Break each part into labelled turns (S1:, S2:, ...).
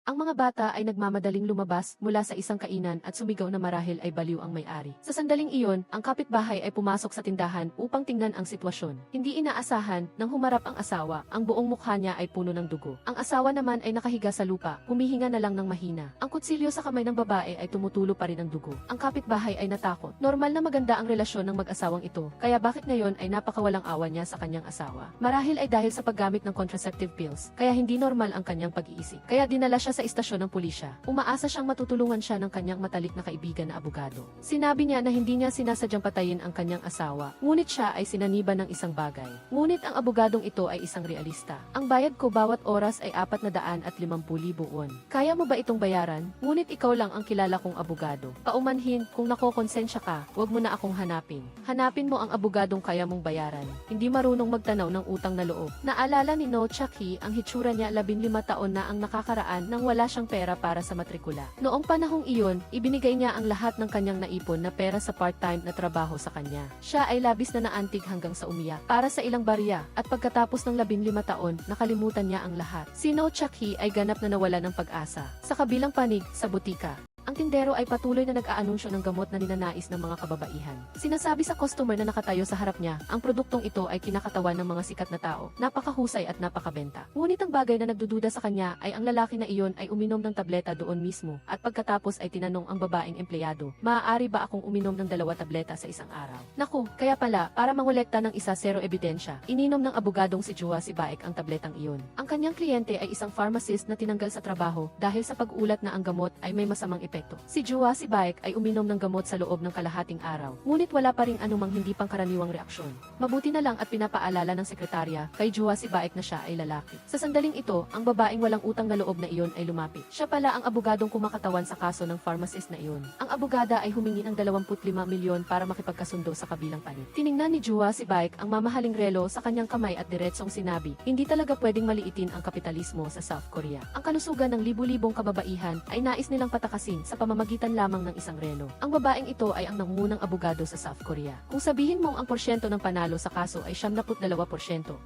S1: Ang mga bata ay nagmamadaling lumabas mula sa isang kainan at sumigaw na marahil ay baliw ang may-ari. Sa sandaling iyon, ang kapitbahay ay pumasok sa tindahan upang tingnan ang sitwasyon. Hindi inaasahan, nang humarap ang asawa, ang buong mukha niya ay puno ng dugo. Ang asawa naman ay nakahiga sa lupa, humihinga na lang ng mahina. Ang kutsilyo sa kamay ng babae ay tumutulo pa rin ang dugo. Ang kapitbahay ay natakot. Normal na maganda ang relasyon ng mag-asawang ito, kaya bakit ngayon ay napakawalang awa niya sa kanyang asawa? Marahil ay dahil sa paggamit ng contraceptive pills, kaya hindi normal ang kanyang pag-iisip. Kaya dinala siya sa istasyon ng pulisya. Umaasa siyang matutulungan siya ng kanyang matalik na kaibigan na abogado. Sinabi niya na hindi niya sinasadyang patayin ang kanyang asawa, ngunit siya ay sinaniban ng isang bagay. Ngunit ang abogadong ito ay isang realista. Ang bayad ko bawat oras ay 450,000 won. Kaya mo ba itong bayaran? Ngunit ikaw lang ang kilala kong abogado. Paumanhin, kung nakokonsensya ka, wag mo na akong hanapin. Hanapin mo ang abogadong kaya mong bayaran. Hindi marunong magtanaw ng utang na loob. Naalala ni No Chaki ang hitsura niya 15 taon na ang nakakaraan nang wala siyang pera para sa matrikula. Noong panahong iyon, ibinigay niya ang lahat ng kanyang naipon na pera sa part-time na trabaho sa kanya. Siya ay labis na naantig hanggang sa umiyak para sa ilang barya at pagkatapos ng 15 taon, nakalimutan niya ang lahat. Si No Chaki ay ganap na nawala ng pag-asa. Sa kabilang panig, sa butika, ang tindero ay patuloy na nag-aanunsyo ng gamot na ninanais ng mga kababaihan. Sinasabi sa customer na nakatayo sa harap niya, ang produktong ito ay kinakatawan ng mga sikat na tao, napakahusay at napakabenta. Ngunit ang bagay na nagdududa sa kanya ay ang lalaki na iyon ay uminom ng tableta doon mismo, at pagkatapos ay tinanong ang babaeng empleyado, maaari ba akong uminom ng 2 tableta sa isang araw? Naku, kaya pala, para mangolekta ng isa zero ebidensya, ininom ng abogadong si Jua si Baek ang tabletang iyon. Ang kanyang kliyente ay isang pharmacist na tinanggal sa trabaho dahil sa pag-ulat na ang gamot ay may masamang epekto. Si Jua si Baek ay uminom ng gamot sa loob ng kalahating araw, ngunit wala pa ring anumang hindi pangkaraniwang reaksyon. Mabuti na lang at pinapaalala ng sekretarya kay Jua si Baek na siya ay lalaki. Sa sandaling ito, ang babaeng walang utang na loob na iyon ay lumapit. Siya pala ang abogadong kumakatawan sa kaso ng pharmacist na iyon. Ang abogada ay humingi ng 25 milyon para makipagkasundo sa kabilang panig. Tiningnan ni Jua si Baek ang mamahaling relo sa kanyang kamay at diretsong sinabi, hindi talaga pwedeng maliitin ang kapitalismo sa South Korea. Ang kalusugan ng libu-libong kababaihan ay nais nilang patakasin sa pamamagitan lamang ng isang relo. Ang babaeng ito ay ang nangungunang abogado sa South Korea. Kung sabihin mong ang porsyento ng panalo sa kaso ay 72%,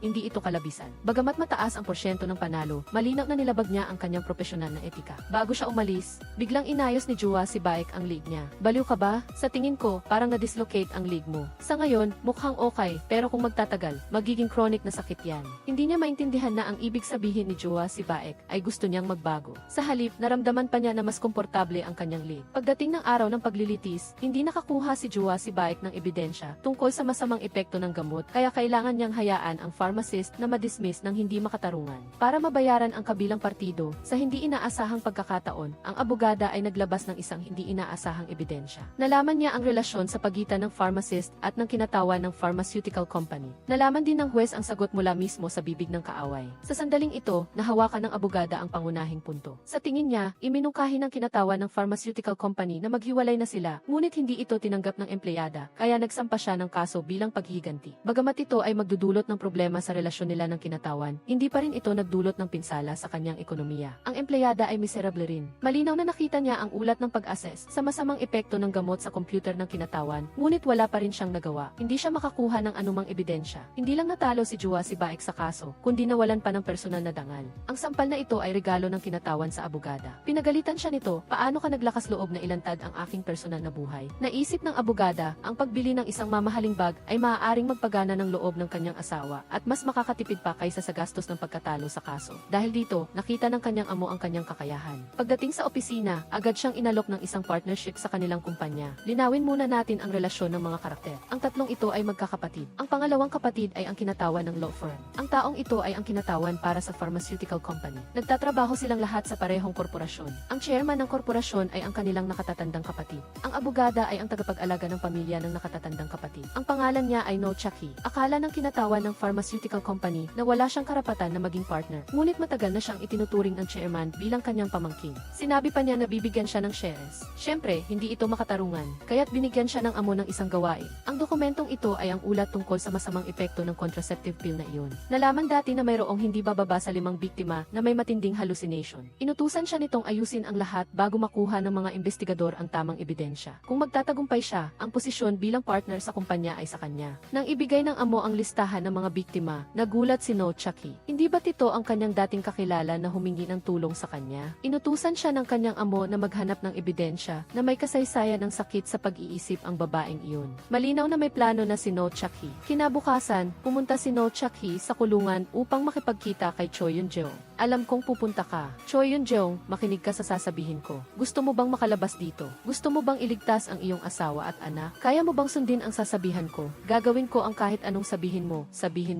S1: hindi ito kalabisan. Bagamat mataas ang porsyento ng panalo, malinaw na nilabag niya ang kanyang profesional na etika. Bago siya umalis, biglang inayos ni Jua si Baek ang leg niya. Baliw ka ba? Sa tingin ko, parang na-dislocate ang leg mo. Sa ngayon, mukhang okay, pero kung magtatagal, magiging chronic na sakit yan. Hindi niya maintindihan na ang ibig sabihin ni Jua si Baek ay gusto niyang magbago. Sa halip, naramdaman pa niya na mas komportable ang kanyang leg. Pagdating ng araw ng paglilitis, hindi nakakuha si Jua si Baek ng ebidensya tungkol sa masamang epekto ng gamot, kaya kailangan niyang hayaan ang pharmacist na madismiss ng hindi makatarungan. Para mabayaran ang kabilang partido, sa hindi inaasahang pagkakataon, ang abogada ay naglabas ng isang hindi inaasahang ebidensya. Nalaman niya ang relasyon sa pagitan ng pharmacist at ng kinatawan ng pharmaceutical company. Nalaman din ng huwes ang sagot mula mismo sa bibig ng kaaway. Sa sandaling ito, nahawakan ng abogada ang pangunahing punto. Sa tingin niya, iminungkahi ng kinatawan ng pharmaceutical company na maghiwalay na sila, ngunit hindi ito tinanggap ng empleyada, kaya nagsampa siya ng kaso bilang paghihiganti. Bagamat ito ay magdudulot ng problema sa relasyon nila ng kinatawan, hindi pa rin ito nagdulot ng pinsala sa kanyang ekonomiya. Ang empleyada ay miserable rin. Malinaw na nakita niya ang ulat ng pag-assess sa masamang epekto ng gamot sa computer ng kinatawan, ngunit wala pa rin siyang nagawa. Hindi siya makakuha ng anumang ebidensya. Hindi lang natalo si Jua si Baek sa kaso, kundi nawalan pa ng personal na dangal. Ang sampal na ito ay regalo ng kinatawan sa abogada. Pinagalitan siya nito, paano ka naglakas loob na ilantad ang aking personal na buhay? Naisip ng abogada, ang pagbili ng isang mamahaling bag ay maaaring magpagana ng loob ng kanyang asawa at mas makakatipid pa kaysa sa gastos ng pagkatalo sa kaso. Dahil dito, nakita ng kanyang amo ang kanyang kakayahan. Pagdating sa opisina, agad siyang inalok ng isang partnership sa kanilang kumpanya. Linawin muna natin ang relasyon ng mga karakter. Ang tatlong ito ay magkakapatid. Ang pangalawang kapatid ay ang kinatawan ng law firm. Ang taong ito ay ang kinatawan para sa pharmaceutical company. Nagtatrabaho silang lahat sa parehong korporasyon. Ang chairman ng korporasyon ay ang kanilang nakatatandang kapatid. Ang abogada ay ang tagapag-alaga ng pamilya ng nakatatandang kapatid. Ang pangalan niya ay No Chaki. Akala ng kinatawan ng pharmaceutical company na wala siyang karapatan na maging partner. Ngunit matagal na siyang itinuturing ng chairman bilang kanyang pamangkin. Sinabi pa niya na bibigyan siya ng shares. Siyempre, hindi ito makatarungan, kaya't binigyan siya ng amo ng isang gawain. Ang dokumentong ito ay ang ulat tungkol sa masamang epekto ng contraceptive pill na iyon. Nalaman dati na mayroong hindi bababa sa 5 biktima na may matinding hallucination. Inutusan siya nitong ayusin ang lahat bago makuha makuha ng mga investigador ang tamang ebidensya. Kung magtatagumpay siya, ang posisyon bilang partner sa kumpanya ay sa kanya. Nang ibigay ng amo ang listahan ng mga biktima, nagulat si No Chucky. Hindi ba ito ang kanyang dating kakilala na humingi ng tulong sa kanya? Inutusan siya ng kanyang amo na maghanap ng ebidensya na may kasaysayan ng sakit sa pag-iisip ang babaeng iyon. Malinaw na may plano na si No Chucky. Kinabukasan, pumunta si No Chucky sa kulungan upang makipagkita kay Choi Yun-jeong. Alam kong pupunta ka. Choi Yun-jeong, makinig ka sa sasabihin ko. Gusto mo bang makalabas dito? Gusto mo bang iligtas ang iyong asawa at anak? Kaya mo bang sundin ang sasabihan ko? Gagawin ko ang kahit anong sabihin mo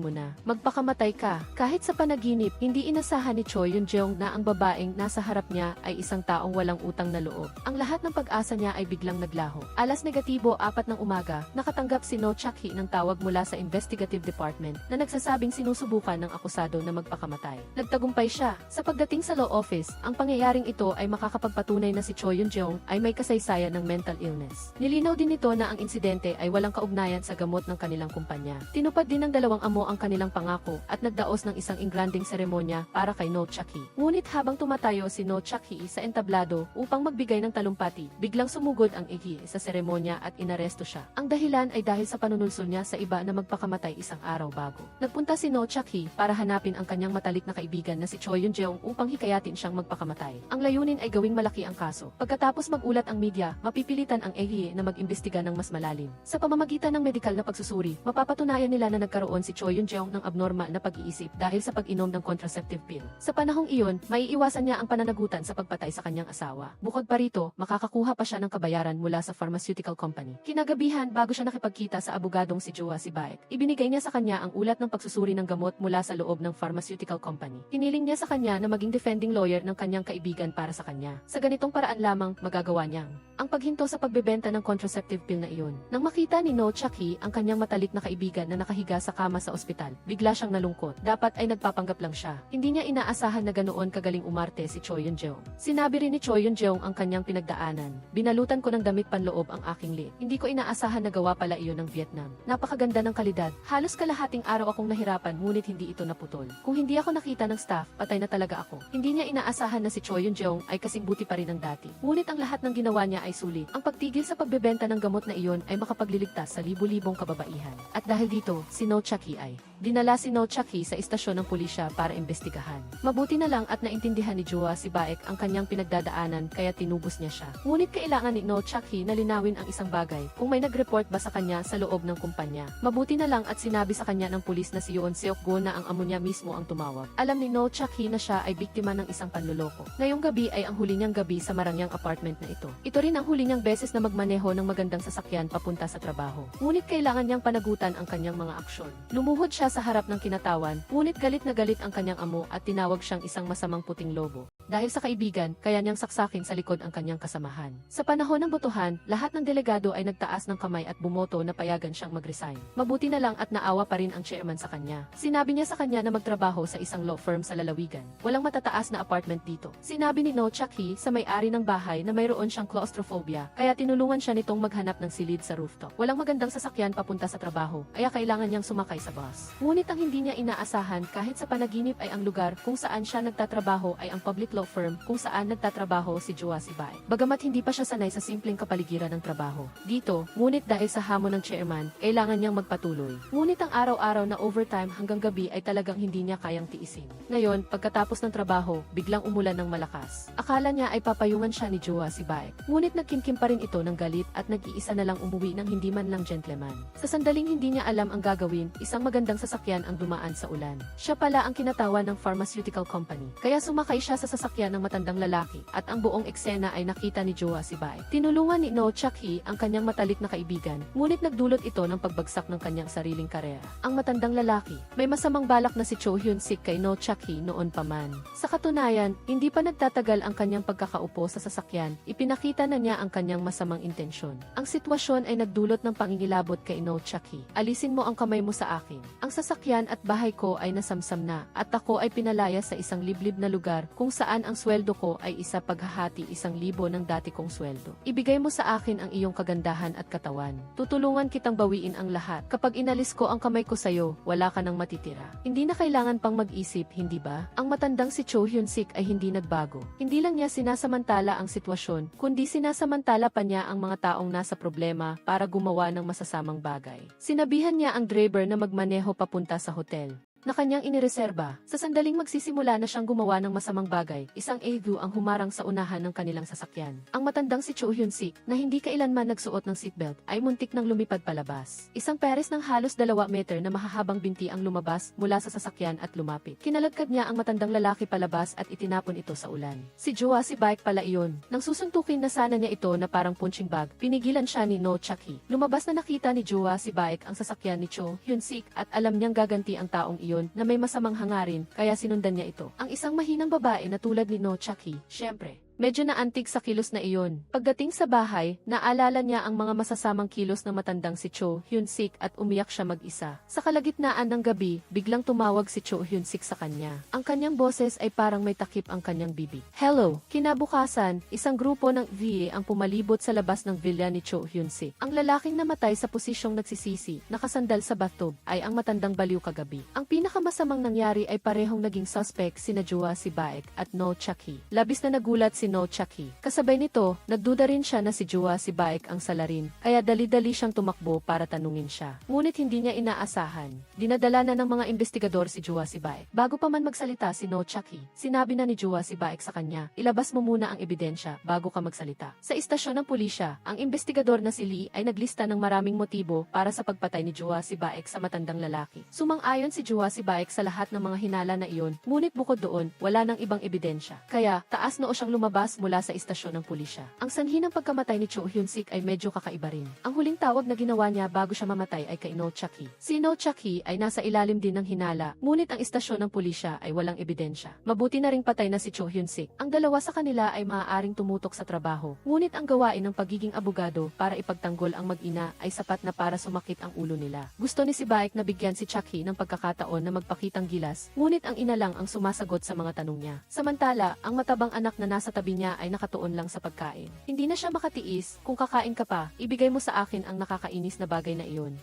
S1: mo na. Magpakamatay ka. Kahit sa panaginip, hindi inasahan ni Choi Yun-jeong na ang babaeng nasa harap niya ay isang taong walang utang na loob. Ang lahat ng pag-asa niya ay biglang naglaho. Alas negatibo 4 ng umaga, nakatanggap si No Chucky ng tawag mula sa investigative department na nagsasabing sinusubukan ng akusado na magpakamatay. Nagtagumpay siya. Sa pagdating sa law office, ang pangyayaring ito ay makakapagpatunay na si Choi Yun-jeong ay may kasaysayan ng mental illness. Nilinaw din nito na ang insidente ay walang kaugnayan sa gamot ng kanilang kumpanya. Tinupad din ng dalawang amo ang kanilang pangako at nagdaos ng isang ingranding seremonya para kay No Chucky. Ngunit habang tumatayo si No Chucky sa entablado upang magbigay ng talumpati, biglang sumugod ang igi sa seremonya at inaresto siya. Ang dahilan ay dahil sa panunulsol niya sa iba na magpakamatay isang araw bago. Nagpunta si No Chucky para hanapin ang kanyang matalik na kaibigan na si Choi Yun-jeong upang hikayatin siyang magpakamatay. Ang layunin ay gawing malaki ang kaso. Pagkatapos magulat ang media, mapipilitan ang AHA na mag-imbestiga ng mas malalim. Sa pamamagitan ng medikal na pagsusuri, mapapatunayan nila na nagkaroon si Choi Yun-jeong ng abnormal na pag-iisip dahil sa pag-inom ng contraceptive pill. Sa panahong iyon, maiiwasan niya ang pananagutan sa pagpatay sa kanyang asawa. Bukod pa rito, makakakuha pa siya ng kabayaran mula sa pharmaceutical company. Kinagabihan bago siya nakipagkita sa abogadong si Joa Sibaek, ibinigay niya sa kanya ang ulat ng pagsusuri ng gamot mula sa loob ng pharmaceutical company. Hiniling niya sa kanya na maging defending lawyer ng kanyang kaibigan para sa kanya. Sa ganitong paraan lamang, magagawa niyang ang paghinto sa pagbebenta ng contraceptive pill na iyon. Nang makita ni No Chucky ang kanyang matalik na kaibigan na nakahiga sa kama sa ospital, bigla siyang nalungkot. Dapat ay nagpapanggap lang siya. Hindi niya inaasahan na ganoon kagaling umarte si Choi Yun-jeong. Sinabi rin ni Choi Yun-jeong ang kanyang pinagdaanan. Binalutan ko ng damit panloob ang aking lit. Hindi ko inaasahan na gawa pala iyon ng Vietnam. Napakaganda ng kalidad. Halos kalahating araw akong nahirapan ngunit hindi ito naputol. Kung hindi ako nakita ng staff, patay na talaga ako. Hindi niya inaasahan na si Choi Yun-jeong ay kasing buti pa rin ng dati. Ngunit ang lahat ng ginawa niya ay sulit. Ang pagtigil sa pagbebenta ng gamot na iyon ay makapagliligtas sa libu-libong kababaihan. At dahil dito, si No Chucky ay dinala si No Chucky sa istasyon ng pulisya para imbestigahan. Mabuti na lang at naintindihan ni Joa Sibaek ang kanyang pinagdadaanan kaya tinubos niya siya. Ngunit kailangan ni No Chucky na linawin ang isang bagay kung may nag-report ba sa kanya sa loob ng kumpanya. Mabuti na lang at sinabi sa kanya ng pulis na si Yoon Seok-go na ang amo niya mismo ang tumawag. Alam ni No Chucky na siya ay biktima ng isang panloloko. Ngayong gabi ay ang huli niyang gabi sa marangyang apartment na ito. Ito rin ang huli niyang beses na magmaneho ng magandang sasakyan papunta sa trabaho. Ngunit kailangan niyang panagutan ang kanyang mga aksyon. Lumuhod siya sa harap ng kinatawan, ngunit galit na galit ang kanyang amo at tinawag siyang isang masamang puting lobo. Dahil sa kaibigan, kaya niyang saksakin sa likod ang kanyang kasamahan. Sa panahon ng botohan, lahat ng delegado ay nagtaas ng kamay at bumoto na payagan siyang mag-resign. Mabuti na lang at naawa pa rin ang chairman sa kanya. Sinabi niya sa kanya na magtrabaho sa isang law firm sa lalawigan. Walang matataas na apartment dito. Sinabi ni No Chucky sa may-ari ng bahay na mayroon siyang claustrophobia, kaya tinulungan siya nitong maghanap ng silid sa rooftop. Walang magandang sasakyan papunta sa trabaho, kaya kailangan niyang sumakay sa bus. Ngunit ang hindi niya inaasahan kahit sa panaginip ay ang lugar kung saan siya nagtatrabaho ay ang public law firm kung saan nagtatrabaho si Joa Sibaek. Bagamat hindi pa siya sanay sa simpleng kapaligiran ng trabaho dito, ngunit dahil sa hamon ng chairman, kailangan niyang magpatuloy. Ngunit ang araw-araw na overtime hanggang gabi ay talagang hindi niya kayang tiisin. Ngayon, pagkatapos ng trabaho, biglang umulan ng malakas. Akala niya ay papayungan siya ni Joa Sibaek. Ngunit nagkimkim pa rin ito ng galit at nag-iisa na lang umuwi ng hindi man lang gentleman. Sa sandaling hindi niya alam ang gagawin, isang magandang sasakyan ang dumaan sa ulan. Siya pala ang kinatawan ng pharmaceutical company. Kaya sumakay siya sa sasakyan ng matandang lalaki at ang buong eksena ay nakita ni Joa Sibaek. Tinulungan ni No Chucky ang kanyang matalik na kaibigan, ngunit nagdulot ito ng pagbagsak ng kanyang sariling karera. Ang matandang lalaki, may masamang balak na si Cho Hyun-sik kay No Chucky noon pa man. Sa katunayan, hindi pa nagtatagal ang kanyang pagkakaupo sa sasakyan, ipinakita na niya ang kanyang masamang intensyon. Ang sitwasyon ay nagdulot ng pangingilabot kay No Chucky. Alisin mo ang kamay mo sa akin. Ang sasakyan at bahay ko ay nasamsam na, at ako ay pinalaya sa isang liblib na lugar kung saan saan ang sweldo ko ay isa paghahati 1,000 ng dati kong sweldo. Ibigay mo sa akin ang iyong kagandahan at katawan. Tutulungan kitang bawiin ang lahat. Kapag inalis ko ang kamay ko sa'yo, wala ka nang matitira. Hindi na kailangan pang mag-isip, hindi ba? Ang matandang si Cho Hyun-sik ay hindi nagbago. Hindi lang niya sinasamantala ang sitwasyon, kundi sinasamantala pa niya ang mga taong nasa problema para gumawa ng masasamang bagay. Sinabihan niya ang driver na magmaneho papunta sa hotel na kanyang inireserba. Sa sandaling magsisimula na siyang gumawa ng masamang bagay, isang AV ang humarang sa unahan ng kanilang sasakyan. Ang matandang si Cho Hyun-sik, na hindi kailanman nagsuot ng seatbelt, ay muntik nang lumipad palabas. Isang peres ng halos 2 meter na mahahabang binti ang lumabas mula sa sasakyan at lumapit. Kinalagkad niya ang matandang lalaki palabas at itinapon ito sa ulan. Si Joa si Bike pala iyon. Nang susuntukin na sana niya ito na parang punching bag, pinigilan siya ni No Chucky. Lumabas na nakita ni Joa si Bike ang sasakyan ni Cho Hyun-sik at alam niyang gaganti ang taong iyon na may masamang hangarin, kaya sinundan niya ito. Ang isang mahinang babae na tulad ni No Chucky, syempre. Medyo naantig sa kilos na iyon. Pagdating sa bahay, naalala niya ang mga masasamang kilos ng matandang si Cho Hyun-sik at umiyak siya mag-isa. Sa kalagitnaan ng gabi, biglang tumawag si Cho Hyun-sik sa kanya. Ang kanyang boses ay parang may takip ang kanyang bibig. Hello! Kinabukasan, isang grupo ng VA ang pumalibot sa labas ng villa ni Cho Hyun-sik. Ang lalaking namatay sa posisyong nagsisisi, nakasandal sa bathtub, ay ang matandang baliw kagabi. Ang pinakamasamang nangyari ay parehong naging suspect sina Joa si Baek at No Chucky. Labis na nagulat si No Chucky. Kasabay nito, nagduda rin siya na si Joa si Baek ang salarin, kaya dali-dali siyang tumakbo para tanungin siya. Ngunit hindi niya inaasahan. Dinadala na ng mga investigador si Joa si Baek. Bago pa man magsalita si No Chucky, sinabi na ni Joa si Baek sa kanya, ilabas mo muna ang ebidensya bago ka magsalita. Sa istasyon ng pulisya, ang investigador na si Lee ay naglista ng maraming motibo para sa pagpatay ni Joa si Baek sa matandang lalaki. Sumang-ayon si Joa si Baek sa lahat ng mga hinala na iyon, ngunit bukod doon, wala nang ibang ebidensya. Kaya, taas noo siyang lumabas mula sa istasyon ng pulisya. Ang sanhi ng pagkamatay ni Cho Hyun-sik ay medyo kakaiba rin. Ang huling tawag na ginawa niya bago siya mamatay ay kay No Chucky. Si No Chucky ay nasa ilalim din ng hinala, ngunit ang istasyon ng pulisya ay walang ebidensya. Mabuti na ring patay na si Cho Hyun-sik. Ang dalawa sa kanila ay maaaring tumutok sa trabaho, ngunit ang gawain ng pagiging abogado para ipagtanggol ang mag-ina ay sapat na para sumakit ang ulo nila. Gusto ni si Baek na bigyan si Chucky ng pagkakataon na magpakitang gilas, ngunit ang ina lang ang sumasagot sa mga tanong niya. Samantala, ang matabang anak na nasa tabi niya ay nakatuon lang sa pagkain. Hindi na siya makatiis, kung kakain ka pa, ibigay mo sa akin ang nakakainis na bagay na iyon.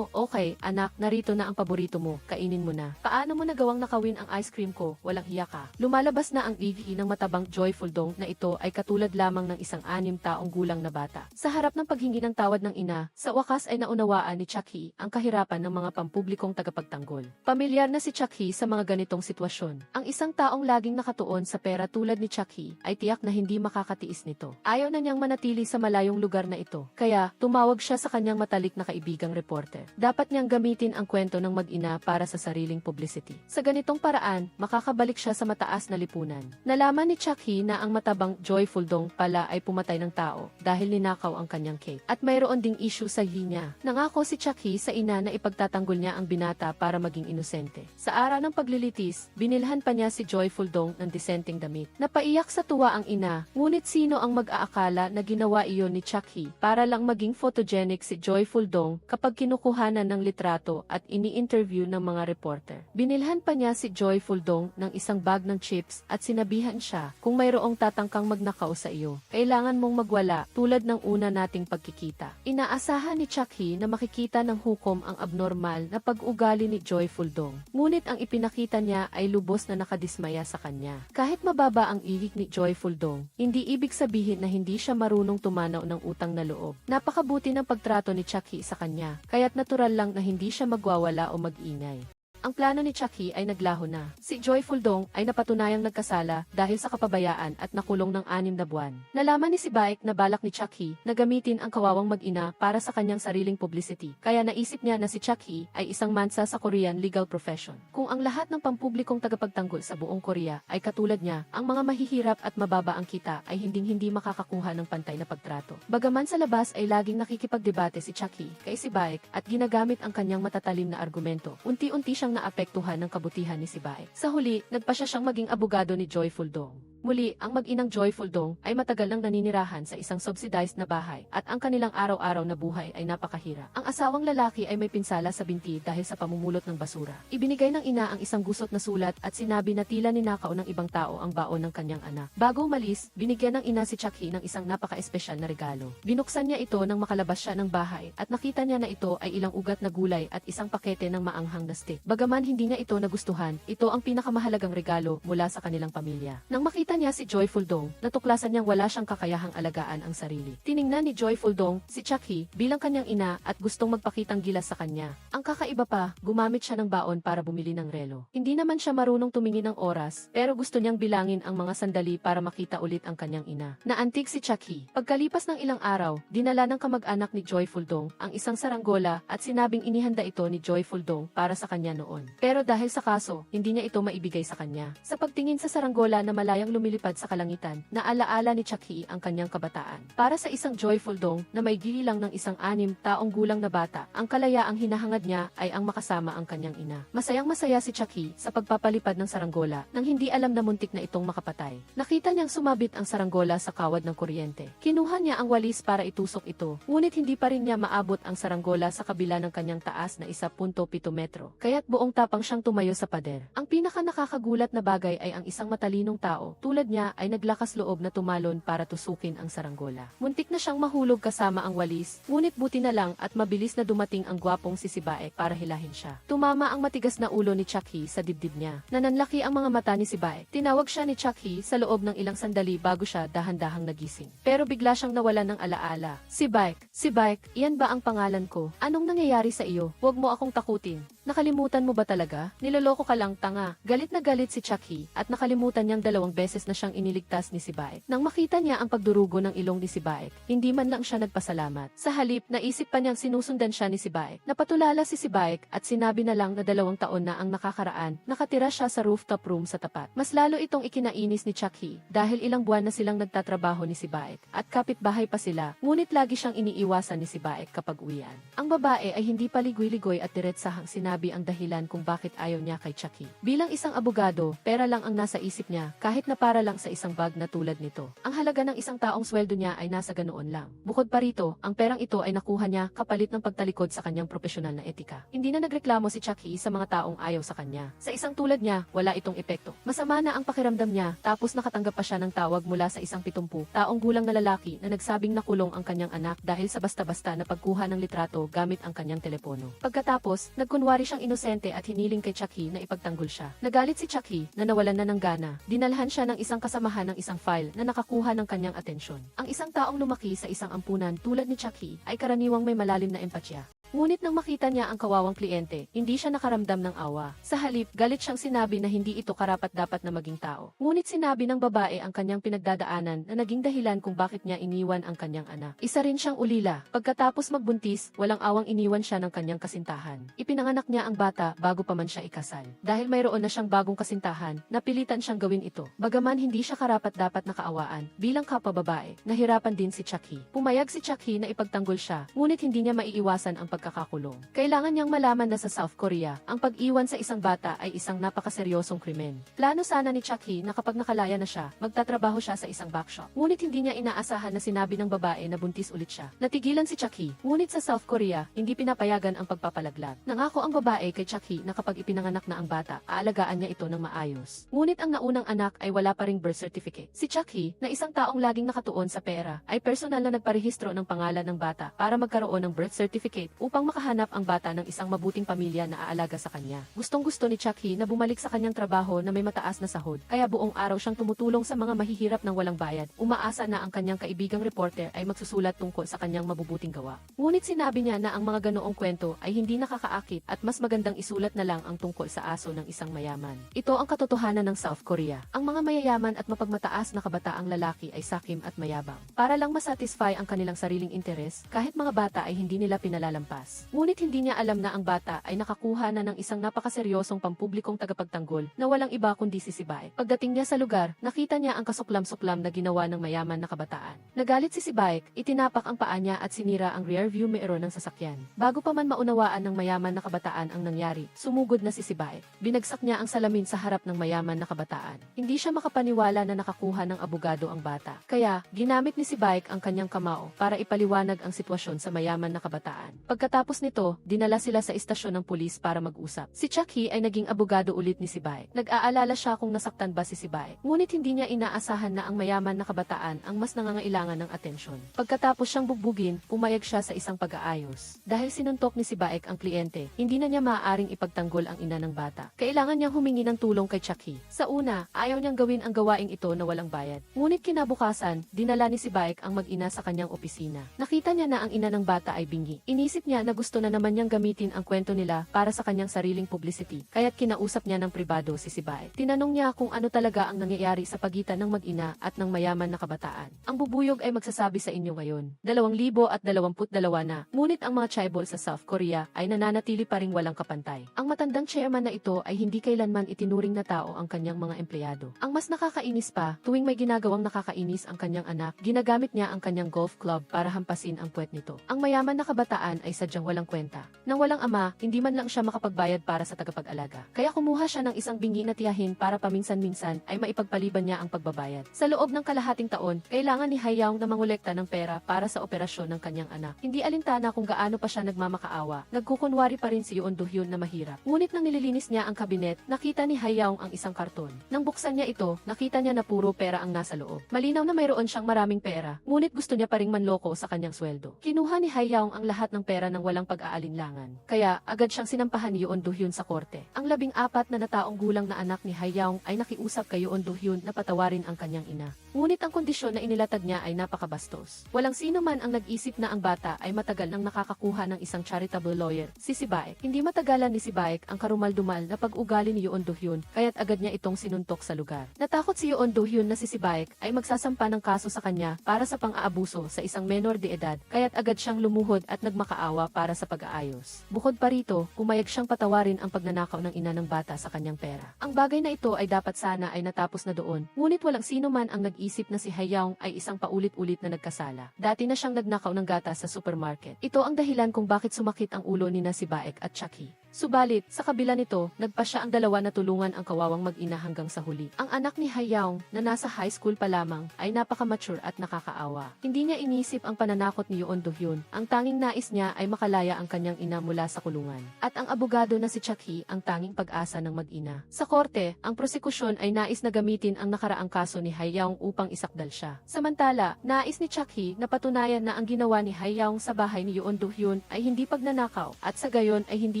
S1: Okay, anak, narito na ang paborito mo, kainin mo na. Paano mo nagawang nakawin ang ice cream ko, walang hiya ka. Lumalabas na ang EVE ng matabang Joyful Dong na ito ay katulad lamang ng isang 6 taong gulang na bata. Sa harap ng paghingi ng tawad ng ina, sa wakas ay naunawaan ni Chucky ang kahirapan ng mga pampublikong tagapagtanggol. Pamilyar na si Chucky sa mga ganitong sitwasyon. Ang isang taong laging nakatuon sa pera tulad ni Chucky ay tiyak na hindi makakatiis nito. Ayaw na niyang manatili sa malayong lugar na ito. Kaya, tumawag siya sa kanyang matalik na kaibigang reporter. Dapat niyang gamitin ang kwento ng mag-ina para sa sariling publicity. Sa ganitong paraan, makakabalik siya sa mataas na lipunan. Nalaman ni Chucky na ang matabang Joyful Dong pala ay pumatay ng tao dahil ninakaw ang kanyang cake. At mayroon ding issue sa linya. Nangako si Chucky sa ina na ipagtatanggol niya ang binata para maging inosente. Sa araw ng paglilitis, binilhan pa niya si Joyful Dong ng disenteng damit. Napaiyak sa tuwa ang ina, ngunit sino ang mag-aakala na ginawa iyon ni Chucky para lang maging photogenic si Joyful Dong kapag kinukuhanan ng litrato at ini-interview ng mga reporter. Binilhan pa niya si Joyful Dong ng isang bag ng chips at sinabihan siya, kung mayroong tatangkang magnakaw sa iyo, kailangan mong magwala tulad ng una nating pagkikita. Inaasahan ni Chucky na makikita ng hukom ang abnormal na pag-ugali ni Joyful Dong. Ngunit ang ipinakita niya ay lubos na nakadismaya sa kanya. Kahit mababa ang ihik ni Joyful Dong, hindi ibig sabihin na hindi siya marunong tumanaw ng utang na loob. Napakabuti ng pagtrato ni Chucky sa kanya, kaya't natural lang na hindi siya magwawala o mag-ingay. Ang plano ni Chucky ay naglaho na. Si Joyful Dong ay napatunayang nagkasala dahil sa kapabayaan at nakulong ng 6 na buwan. Nalaman ni si Baek na balak ni Chucky na gamitin ang kawawang mag-ina para sa kanyang sariling publicity. Kaya naisip niya na si Chucky ay isang mansa sa Korean legal profession. Kung ang lahat ng pampublikong tagapagtanggol sa buong Korea ay katulad niya, ang mga mahihirap at mababa ang kita ay hinding-hindi makakakuha ng pantay na pagtrato. Bagaman sa labas ay laging nakikipagdebate si Chucky kay si Baek at ginagamit ang kanyang matatalim na argumento, unti-unti siyang naapektuhan ng kabutihan ni si Baek. Sa huli, nagpasya siyang maging abogado ni Joyful Dong. Muli, ang mag-inang Joyful Dong ay matagal nang naninirahan sa isang subsidized na bahay at ang kanilang araw-araw na buhay ay napakahirap. Ang asawang lalaki ay may pinsala sa binti dahil sa pamumulot ng basura. Ibinigay ng ina ang isang gusot na sulat at sinabi na tila ninakaw ng ibang tao ang baon ng kanyang anak. Bago umalis, binigyan ng ina si Chucky ng isang napaka-espesyal na regalo. Binuksan niya ito nang makalabas siya ng bahay at nakita niya na ito ay ilang ugat na gulay at isang pakete ng maanghang na steak. Bagaman hindi niya ito nagustuhan, ito ang pinakamahalagang regalo mula sa kanilang pamilya. Nang makita niya si Joyful Dong, natuklasan niyang wala siyang kakayahang alagaan ang sarili. Tiningnan ni Joyful Dong si Chucky bilang kanyang ina at gustong magpakitang gilas sa kanya. Ang kakaiba pa, gumamit siya ng baon para bumili ng relo. Hindi naman siya marunong tumingin ng oras, pero gusto niyang bilangin ang mga sandali para makita ulit ang kanyang ina. Naantig si Chucky. Pagkalipas ng ilang araw, dinala ng kamag-anak ni Joyful Dong ang isang saranggola at sinabing inihanda ito ni Joyful Dong para sa kanya noon. Pero dahil sa kaso, hindi niya ito maibigay sa kanya. Sa pagtingin sa saranggola na malayang lumilipad sa kalangitan, naalaala ni Chucky ang kanyang kabataan. Para sa isang Joyful Dong na may gililang ng isang 6 taong gulang na bata, ang kalayaang hinahangad niya ay ang makasama ang kanyang ina. Masayang-masaya si Chucky sa pagpapalipad ng saranggola nang hindi alam na muntik na itong makapatay. Nakita niyang sumabit ang saranggola sa kawad ng kuryente. Kinuha niya ang walis para itusok ito, ngunit hindi pa rin niya maabot ang saranggola sa kabila ng kanyang taas na 1.7 metro. Kaya't buong tapang siyang tumayo sa pader. Ang pinaka nakakagulat na bagay ay ang isang matalinong tao, tulad niya ay naglakas loob na tumalon para tusukin ang saranggola. Muntik na siyang mahulog kasama ang walis, ngunit buti na lang at mabilis na dumating ang gwapong si Sibaek para hilahin siya. Tumama ang matigas na ulo ni Chucky sa dibdib niya. Nananlaki ang mga mata ni Sibaek. Tinawag siya ni Chucky sa loob ng ilang sandali bago siya dahan-dahang nagising. Pero bigla siyang nawalan ng alaala. Sibaek, iyan ba ang pangalan ko? Anong nangyayari sa iyo? Huwag mo akong takutin. Nakalimutan mo ba talaga? Niloloko ka lang, tanga. Galit na galit si Chucky at nakalimutan niyang 2 beses na siyang iniligtas ni Sibaek. Nang makita niya ang pagdurugo ng ilong ni Sibaek, hindi man lang siya nagpasalamat. Sa halip, naisip pa niyang sinusundan siya ni Sibaek. Napatulala si Sibaek at sinabi na lang na 2 taon na ang nakakaraan, nakatira siya sa rooftop room sa tapat. Mas lalo itong ikinainis ni Chucky dahil ilang buwan na silang nagtatrabaho ni Sibaek at kapitbahay pa sila, ngunit lagi siyang iniiwasan ni Sibaek kapag uwian. Ang babae ay hindi paligoy-ligoy at diretsahang sinabi ang dahilan kung bakit ayaw niya kay Chucky. Bilang isang abogado, pera lang ang nasa isip niya, kahit na para lang sa isang bag na tulad nito. Ang halaga ng isang taong sweldo niya ay nasa ganoon lang. Bukod pa rito, ang perang ito ay nakuha niya kapalit ng pagtalikod sa kanyang profesional na etika. Hindi na nagreklamo si Chucky sa mga taong ayaw sa kanya. Sa isang tulad niya, wala itong epekto. Masama na ang pakiramdam niya, tapos nakatanggap pa siya ng tawag mula sa isang 70 taong gulang na lalaki na nagsabing nakulong ang kanyang anak dahil sa basta-basta na pagkuha ng litrato gamit ang kanyang telepono. Pagkatapos, nagkunwari siyang inosente at hiniling kay Chucky na ipagtanggol siya. Nagalit si Chucky na nawalan na ng gana. Dinalhan siya ng isang kasamahan ng isang file na nakakuha ng kanyang atensyon. Ang isang taong lumaki sa isang ampunan tulad ni Chucky ay karaniwang may malalim na empatya. Ngunit nang makita niya ang kawawang kliyente, hindi siya nakaramdam ng awa. Sa halip, galit siyang sinabi na hindi ito karapat-dapat na maging tao. Ngunit sinabi ng babae ang kanyang pinagdadaanan na naging dahilan kung bakit niya iniwan ang kanyang anak. Isa rin siyang ulila. Pagkatapos magbuntis, walang awang iniwan siya ng kanyang kasintahan. Ipinanganak niya ang bata bago pa man siya ikasal. Dahil mayroon na siyang bagong kasintahan, napilitan siyang gawin ito. Bagaman hindi siya karapat-dapat na kaawaan, bilang kapwa babae, nahirapan din si Chucky. Pumayag si Chucky na ipagtanggol siya, ngunit hindi niya maiiwasan ang pagkakakulong. Kailangan niyang malaman na sa South Korea, ang pag-iwan sa isang bata ay isang napakaseryosong krimen. Plano sana ni Chucky na kapag nakalaya na siya, magtatrabaho siya sa isang backshop. Ngunit hindi niya inaasahan na sinabi ng babae na buntis ulit siya. Natigilan si Chucky, ngunit sa South Korea, hindi pinapayagan ang pagpapalaglag. Nangako ang babae kay Chucky na kapag ipinanganak na ang bata, aalagaan niya ito ng maayos. Ngunit ang naunang anak ay wala pa ring birth certificate. Si Chucky, na isang taong laging nakatuon sa pera, ay personal na nagparehistro ng pangalan ng bata para magkaroon ng birth certificate upang makahanap ang bata ng isang mabuting pamilya na aalaga sa kanya. Gustong-gusto ni Chucky na bumalik sa kanyang trabaho na may mataas na sahod, kaya buong araw siyang tumutulong sa mga mahihirap ng walang bayad. Umaasa na ang kanyang kaibigang reporter ay magsusulat tungkol sa kanyang mabubuting gawa. Ngunit sinabi niya na ang mga ganoong kwento ay hindi nakakaakit at mas magandang isulat na lang ang tungkol sa aso ng isang mayaman. Ito ang katotohanan ng South Korea. Ang mga mayayaman at mapagmataas na kabataang lalaki ay sakim at mayabang. Para lang masatisfy ang kanilang sariling interes, kahit mga bata ay hindi nila pinalalampas. bukas. Ngunit hindi niya alam na ang bata ay nakakuha na ng isang napakaseryosong pampublikong tagapagtanggol na walang iba kundi si Sibaek. Pagdating niya sa lugar, nakita niya ang kasuklam-suklam na ginawa ng mayaman na kabataan. Nagalit si Sibaek, itinapak ang paa niya at sinira ang rear view mirror ng sasakyan. Bago pa man maunawaan ng mayaman na kabataan ang nangyari, sumugod na si Sibaek. Binagsak niya ang salamin sa harap ng mayaman na kabataan. Hindi siya makapaniwala na nakakuha ng abogado ang bata. Kaya, ginamit ni Sibaek ang kanyang kamao para ipaliwanag ang sitwasyon sa mayaman na kabataan. Pagkatapos nito, dinala sila sa istasyon ng pulis para mag-usap. Si Chucky ay naging abogado ulit ni Sibaek. Nag-aalala siya kung nasaktan ba si Sibaek. Ngunit hindi niya inaasahan na ang mayaman na kabataan ang mas nangangailangan ng atensyon. Pagkatapos siyang bugbugin, pumayag siya sa isang pag-aayos. Dahil sinuntok ni Sibaek ang kliyente, hindi na niya maaaring ipagtanggol ang ina ng bata. Kailangan niyang humingi ng tulong kay Chucky. Sa una, ayaw niyang gawin ang gawaing ito na walang bayad. Ngunit kinabukasan, dinala ni Sibaek ang mag-ina sa kanyang opisina. Nakita niya na ang ina ng bata ay bingi. Inisip niya na gusto na naman niyang gamitin ang kwento nila para sa kanyang sariling publicity, kaya't kinausap niya ng pribado si Sibaek. Tinanong niya kung ano talaga ang nangyayari sa pagitan ng mag-ina at ng mayaman na kabataan. Ang bubuyog ay magsasabi sa inyo ngayon. 2022 na, ngunit ang mga chaebol sa South Korea ay nananatili pa ring walang kapantay. Ang matandang chairman na ito ay hindi kailanman itinuring na tao ang kanyang mga empleyado. Ang mas nakakainis pa, tuwing may ginagawang nakakainis ang kanyang anak, ginagamit niya ang kanyang golf club para hampasin ang puwet nito. Ang mayaman na kabataan ay sadyang walang kwenta. Nang walang ama, hindi man lang siya makapagbayad para sa tagapag-alaga. Kaya kumuha siya ng isang bingi na tiyahin para paminsan-minsan ay maipagpaliban niya ang pagbabayad. Sa loob ng kalahating taon, kailangan ni Hayaong na mangolekta ng pera para sa operasyon ng kanyang anak. Hindi alintana kung gaano pa siya nagmamakaawa, nagkukunwari pa rin si Yoon Do-hyun na mahirap. Ngunit nang nililinis niya ang kabinet, nakita ni Hayaong ang isang karton. Nang buksan niya ito, nakita niya na puro pera ang nasa loob. Malinaw na mayroon siyang maraming pera, ngunit gusto niya pa ring manloko sa kanyang sweldo. Kinuha ni Hayaong ang lahat ng pera ng walang pag-aalinlangan. Kaya, agad siyang sinampahan ni Yoon Do-hyun sa korte. Ang 14 na nataong gulang na anak ni Hayaong ay nakiusap kay Yoon Do-hyun na patawarin ang kanyang ina. Ngunit ang kondisyon na inilatag niya ay napakabastos. Walang sino man ang nag-isip na ang bata ay matagal nang nakakakuha ng isang charitable lawyer, si Sibaek. Hindi matagalan ni Sibaek ang karumal-dumal na pag-ugali ni Yoon Do-hyun, kaya't agad niya itong sinuntok sa lugar. Natakot si Yoon Do-hyun na si Sibaek ay magsasampa ng kaso sa kanya para sa pang-aabuso sa isang menor de edad, kaya't agad siyang lumuhod at nagmakaawa para sa pag-aayos. Bukod pa rito, pumayag siyang patawarin ang pagnanakaw ng ina ng bata sa kanyang pera. Ang bagay na ito ay dapat sana ay natapos na doon, ngunit walang sino man ang nag-isip na si Hayaong ay isang paulit-ulit na nagkasala. Dati na siyang nagnakaw ng gatas sa supermarket. Ito ang dahilan kung bakit sumakit ang ulo ni Sibaek at Chucky. Subalit, sa kabila nito, nagpa siya ang dalawa na tulungan ang kawawang mag-ina hanggang sa huli. Ang anak ni Hayaong, na nasa high school pa lamang, ay napaka-mature at nakakaawa. Hindi niya inisip ang pananakot ni Yoon Do-hyun. Ang tanging nais niya ay makalaya ang kanyang ina mula sa kulungan. At ang abogado na si Chucky ang tanging pag-asa ng mag-ina. Sa korte, ang prosekusyon ay nais na gamitin ang nakaraang kaso ni Hayaong upang isakdal siya. Samantala, nais ni Chucky na patunayan na ang ginawa ni Hayaong sa bahay ni Yoon Do-hyun ay hindi pagnanakaw at sa gayon ay hindi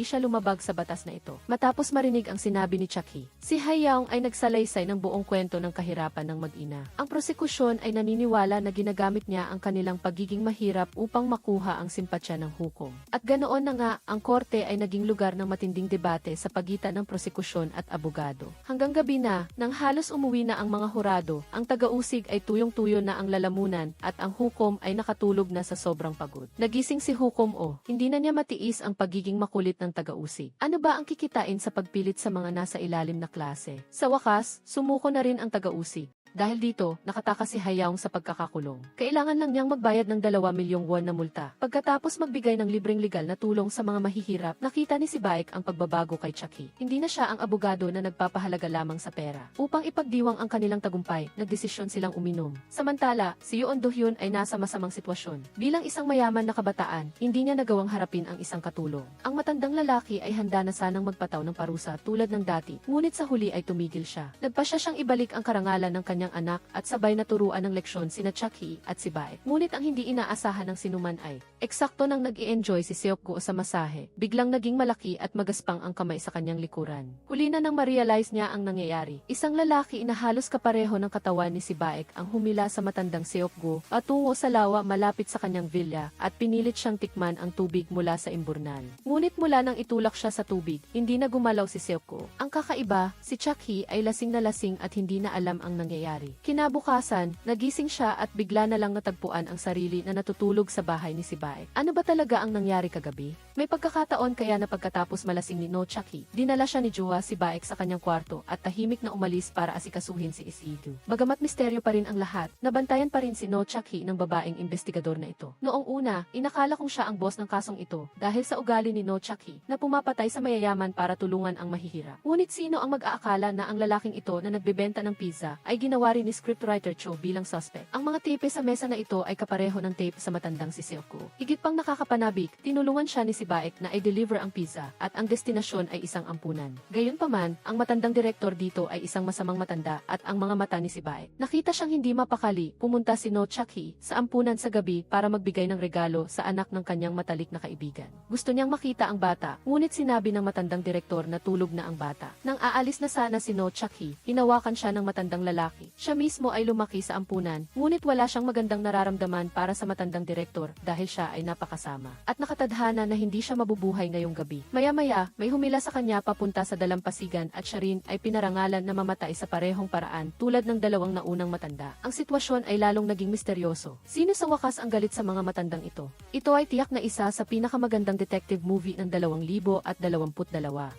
S1: siya lumabag sa batas na ito. Matapos marinig ang sinabi ni Chucky, si Hayaong ay nagsalaysay ng buong kwento ng kahirapan ng mag-ina. Ang prosekusyon ay naniniwala na ginagamit niya ang kanilang pagiging mahirap upang makuha ang simpatsya ng hukom. At ganoon na nga, ang korte ay naging lugar ng matinding debate sa pagitan ng prosekusyon at abogado. Hanggang gabi na, nang halos umuwi na ang mga hurado, ang taga-usig ay tuyong-tuyo na ang lalamunan at ang hukom ay nakatulog na sa sobrang pagod. Nagising si hukom hindi na niya matiis ang pagiging makulit ng taga-usig. Ano ba ang kikitain sa pagpilit sa mga nasa ilalim na klase? Sa wakas, sumuko na rin ang taga-usig. Dahil dito, nakatakas si Hayaong sa pagkakakulong. Kailangan lang niyang magbayad ng 2 milyong won na multa. Pagkatapos magbigay ng libreng legal na tulong sa mga mahihirap, nakita ni Sibaek ang pagbabago kay Chucky. Hindi na siya ang abogado na nagpapahalaga lamang sa pera. Upang ipagdiwang ang kanilang tagumpay, nagdesisyon silang uminom. Samantala, si Yoon Do-hyun ay nasa masamang sitwasyon. Bilang isang mayaman na kabataan, hindi niya nagawang harapin ang isang katulong. Ang matandang lalaki ay handa na sanang magpataw ng parusa tulad ng dati, ngunit sa huli ay tumigil siya. Nagpasya siyang ibalik ang karangalan ng kanyang anak at sabay na turuan ng leksyon sina Chucky at Sibaek. Ngunit ang hindi inaasahan ng sinuman ay, eksakto nang nag-i-enjoy si Seokgo sa masahe, biglang naging malaki at magaspang ang kamay sa kanyang likuran. Huli na nang ma-realize niya ang nangyayari. Isang lalaki na halos kapareho ng katawan ni Sibaek ang humila sa matandang Seokgo patungo sa lawa malapit sa kanyang villa at pinilit siyang tikman ang tubig mula sa imburnal. Ngunit mula nang itulak Tumulak siya sa tubig, hindi na gumalaw si Seoko. Ang kakaiba, si Chucky ay lasing na lasing at hindi na alam ang nangyayari. Kinabukasan, nagising siya at bigla na lang natagpuan ang sarili na natutulog sa bahay ni Sibaek. Ano ba talaga ang nangyari kagabi? May pagkakataon kaya na pagkatapos malasing ni No Chucky, dinala siya ni Joa Sibaek sa kanyang kwarto at tahimik na umalis para asikasuhin si Isidu. Bagamat misteryo pa rin ang lahat, nabantayan pa rin si No Chucky ng babaeng investigador na ito. Noong una, inakala kong siya ang boss ng kasong ito dahil sa ugali ni No Chucky na pumapatay sa mayayaman para tulungan ang mahihirap. Ngunit sino ang mag-aakala na ang lalaking ito na nagbebenta ng pizza ay ginawa rin ni scriptwriter Cho bilang suspect. Ang mga tape sa mesa na ito ay kapareho ng tape sa matandang si Seoko. Higit pang nakakapanabik, tinulungan siya ni Sibaek na i-deliver ang pizza at ang destinasyon ay isang ampunan. Gayunpaman, ang matandang direktor dito ay isang masamang matanda at ang mga mata ni Sibaek. Nakita siyang hindi mapakali, pumunta si No Chucky sa ampunan sa gabi para magbigay ng regalo sa anak ng kanyang matalik na kaibigan. Gusto niyang makita ang bata, ngunit sinabi ng matandang direktor na tulog na ang bata. Nang aalis na sana si No Chucky, hinawakan siya ng matandang lalaki. Siya mismo ay lumaki sa ampunan, ngunit wala siyang magandang nararamdaman para sa matandang direktor dahil siya ay napakasama. At nakatadhana na hindi siya mabubuhay ngayong gabi. Maya-maya, may humila sa kanya papunta sa dalampasigan at siya rin ay pinarangalan na mamatay sa parehong paraan tulad ng dalawang naunang matanda. Ang sitwasyon ay lalong naging misteryoso. Sino sa wakas ang galit sa mga matandang ito? Ito ay tiyak na isa sa pinakamagandang detective movie ng 2022.